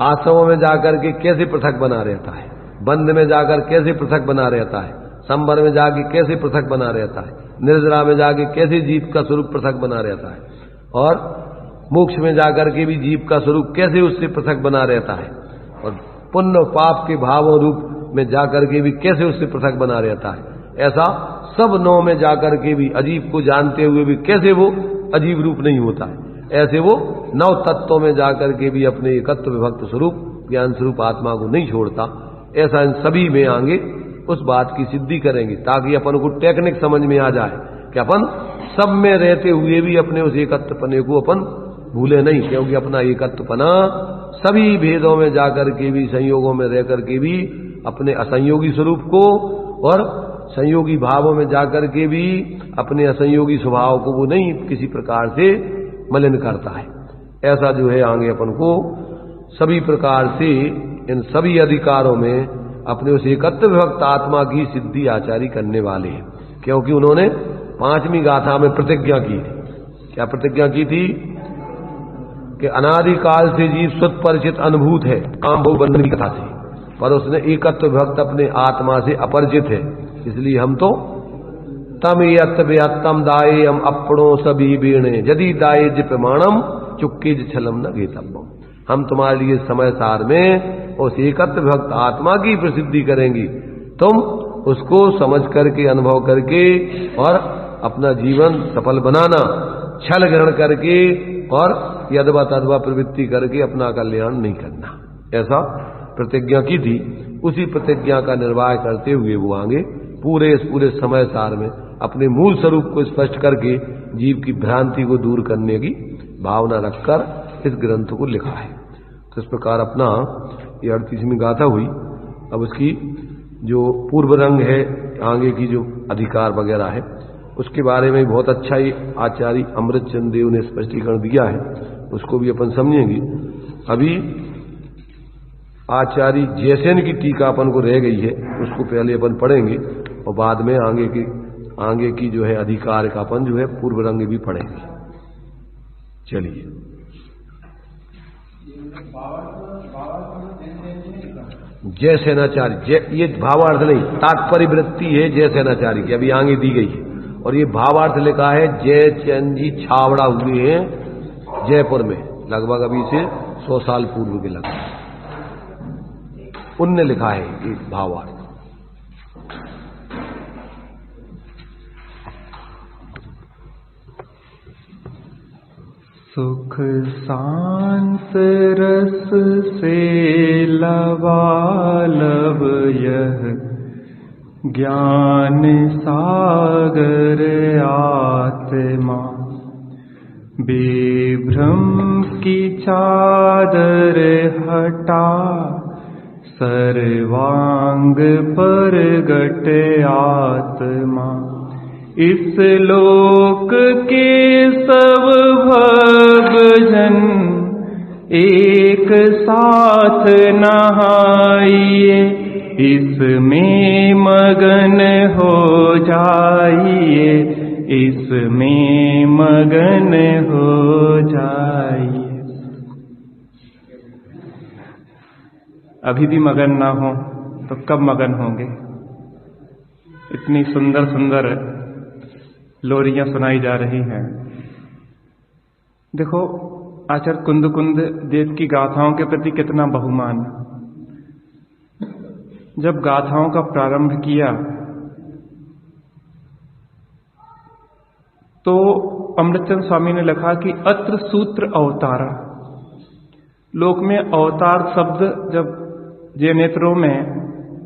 आश्रमों में जाकर के कैसे पृथक बना रहता है, बंद में जाकर कैसे पृथक बना रहता है, संबर में जाके कैसे पृथक बना रहता है, निर्जरा में जाके कैसे जीव का स्वरूप पृथक बना रहता है, और मोक्ष में जाकर के भी जीव का स्वरूप कैसे उससे पृथक बना रहता है, और पुण्य पाप के भावों रूप में जाकर के भी कैसे उससे पृथक बना रहता है। ऐसा सब 9 में जाकर के भी अजीब को जानते हुए भी कैसे वो अजीब रूप नहीं होता है, ऐसे वो 9 तत्वों में जाकर के भी अपने एकत्व विभक्त स्वरूप ज्ञान स्वरूप आत्मा को नहीं छोड़ता। ऐसा इन सभी में आगे उस बात की सिद्धि करेंगे, ताकि अपन को टेक्निक समझ में आ जाए कि अपन सब में रहते हुए भी अपने उस एकत्वपने को अपन भूले नहीं, क्योंकि अपना एकत्वपना सभी भेदों में जाकर के भी, संयोगों में रह करके भी अपने असंयोगी स्वरूप को, और संयोगी भावों में जाकर के भी अपने असंयोगी स्वभाव को वो नहीं किसी प्रकार से मलिन करता है। ऐसा जो है आगे अपन को सभी प्रकार से इन सभी अधिकारों में अपने उस एकत्व विभक्त आत्मा की सिद्धि आचार्य करने वाले हैं, क्योंकि उन्होंने 5वीं गाथा में प्रतिज्ञा की थी। क्या प्रतिज्ञा की थी? कि अनादिकाल से जीव स्वत परिचित अनुभूत है काम भोग बंधन की कथा से, पर उसने एकत्व विभक्त अपने आत्मा से अपरिचित है। इसलिए हम तो तम यत्तम दाये हम अपणो सभी बीणे यदि दाये ज प्रमाणम चुक्के ज छलम न गेतम। हम तुम्हारे लिए समय सार में उस एकत्व भक्त आत्मा की प्रसिद्धि करेंगी, तुम उसको समझ करके अनुभव करके और अपना जीवन सफल बनाना, छल ग्रहण करके और यदवा तदवा प्रवृत्ति करके अपना कल्याण नहीं करना। ऐसा प्रतिज्ञा की थी। उसी प्रतिज्ञा का निर्वाह करते हुए वो आगे पूरे समय सार में अपने मूल स्वरूप को स्पष्ट करके जीव की भ्रांति को दूर करने की भावना रखकर इस ग्रंथ को लिखा है। तो इस प्रकार अपना ये 38वीं गाथा हुई। अब उसकी जो पूर्व रंग है, आगे की जो अधिकार वगैरह है, उसके बारे में बहुत अच्छा ही आचार्य अमृतचंद देव ने स्पष्टीकरण दिया है, उसको भी अपन समझेंगे। अभी आचार्य जयसेन की टीका अपन को रह गई है, उसको पहले अपन पढ़ेंगे और बाद में आगे की जो है अधिकार का अपन जो है पूर्व रंग भी पढ़ेंगे। चलिए। जय सेनाचार्य, ये भावार्थ नहीं, तात्पर्य वृत्ति है जय सेनाचार्य की, अभी आगे दी गई है। और ये भावार्थ लिखा है जय चंद जी छावड़ा हुए हैं जयपुर में, लगभग अभी से 100 साल पूर्व के लगभग उनने लिखा है ये भावार्थ। सुख शांत रस से लबालब यह ज्ञान सागर आत्मा, विभ्रम की चादर हटा सर्वांग पर गट आत्मा। इस लोक के सब भगजन एक साथ नहाइए, इसमें मगन हो जाइए, इसमें मगन हो जाइए। अभी भी मगन ना हो तो कब मगन होंगे? इतनी सुंदर सुंदर लोरियां सुनाई जा रही हैं। देखो आचार्य कुंद देव की गाथाओं के प्रति कितना बहुमान। जब गाथाओं का प्रारंभ किया तो अमृतचंद स्वामी ने लिखा कि अत्र सूत्र अवतारा। लोक में अवतार शब्द जब जे नेत्रों में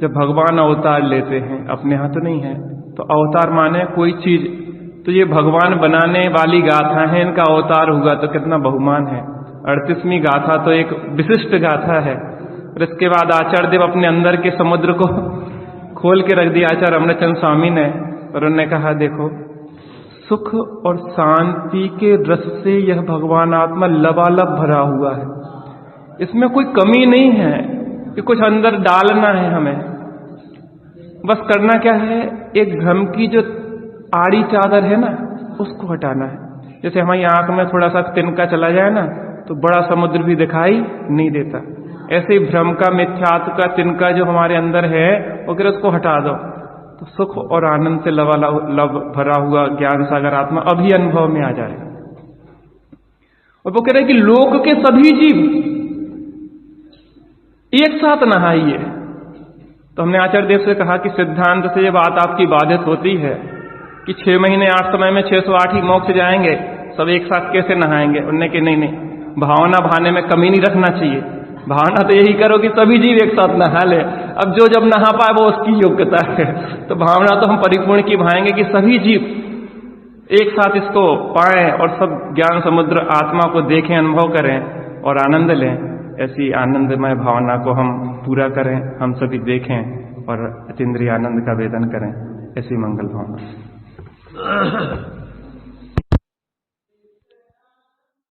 जब भगवान अवतार लेते हैं, अपने हाथ तो नहीं है, तो अवतार माने कोई चीज, तो ये भगवान बनाने वाली गाथा है, इनका अवतार हुआ तो कितना बहुमान है। 38वीं गाथा तो एक विशिष्ट गाथा है। और इसके बाद आचार्य देव अपने अंदर के समुद्र को खोल के रख दिया आचार्य अमृतचंद स्वामी ने, और उन्होंने कहा देखो सुख और शांति के रस से यह भगवान आत्मा लबालब भरा हुआ है। इसमें कोई कमी नहीं है कि कुछ अंदर डालना है हमें। बस करना क्या है, एक भ्रम की जो आड़ी चादर है ना, उसको हटाना है। जैसे हमारी आंख में थोड़ा सा तिनका चला जाए ना, तो बड़ा समुद्र भी दिखाई नहीं देता। ऐसे ही भ्रम का, मिथ्यात्व का तिनका जो हमारे अंदर है, अगर उसको हटा दो तो सुख और आनंद से लबालब भरा हुआ ज्ञान सागर आत्मा अभी अनुभव में आ जाएगा। और वो कह रहे हैं कि लोक के सभी जीव एक साथ नहाइए। तो हमने आचार्य देव से कहा कि सिद्धांत से ये बात आपकी बाधित होती है कि 6 महीने 8 समय में 608 ही मोक्ष जाएंगे, सब एक साथ कैसे नहाएंगे। उन्होंने कि नहीं, भावना भाने में कमी नहीं रखना चाहिए। भावना तो यही करो कि सभी जीव एक साथ नहा ले। अब जो जब नहा पाए वो उसकी योग्यता है। तो भावना तो हम परिपूर्ण की भाएंगे कि सभी जीव एक साथ इसको पाएं और सब ज्ञान समुद्र आत्मा को देखें, अनुभव करें और आनंद लें। ऐसी आनंदमय भावना को हम पूरा करें, हम सभी देखें और अतीन्द्रिय आनंद का वेदन करें। ऐसी मंगल भावना।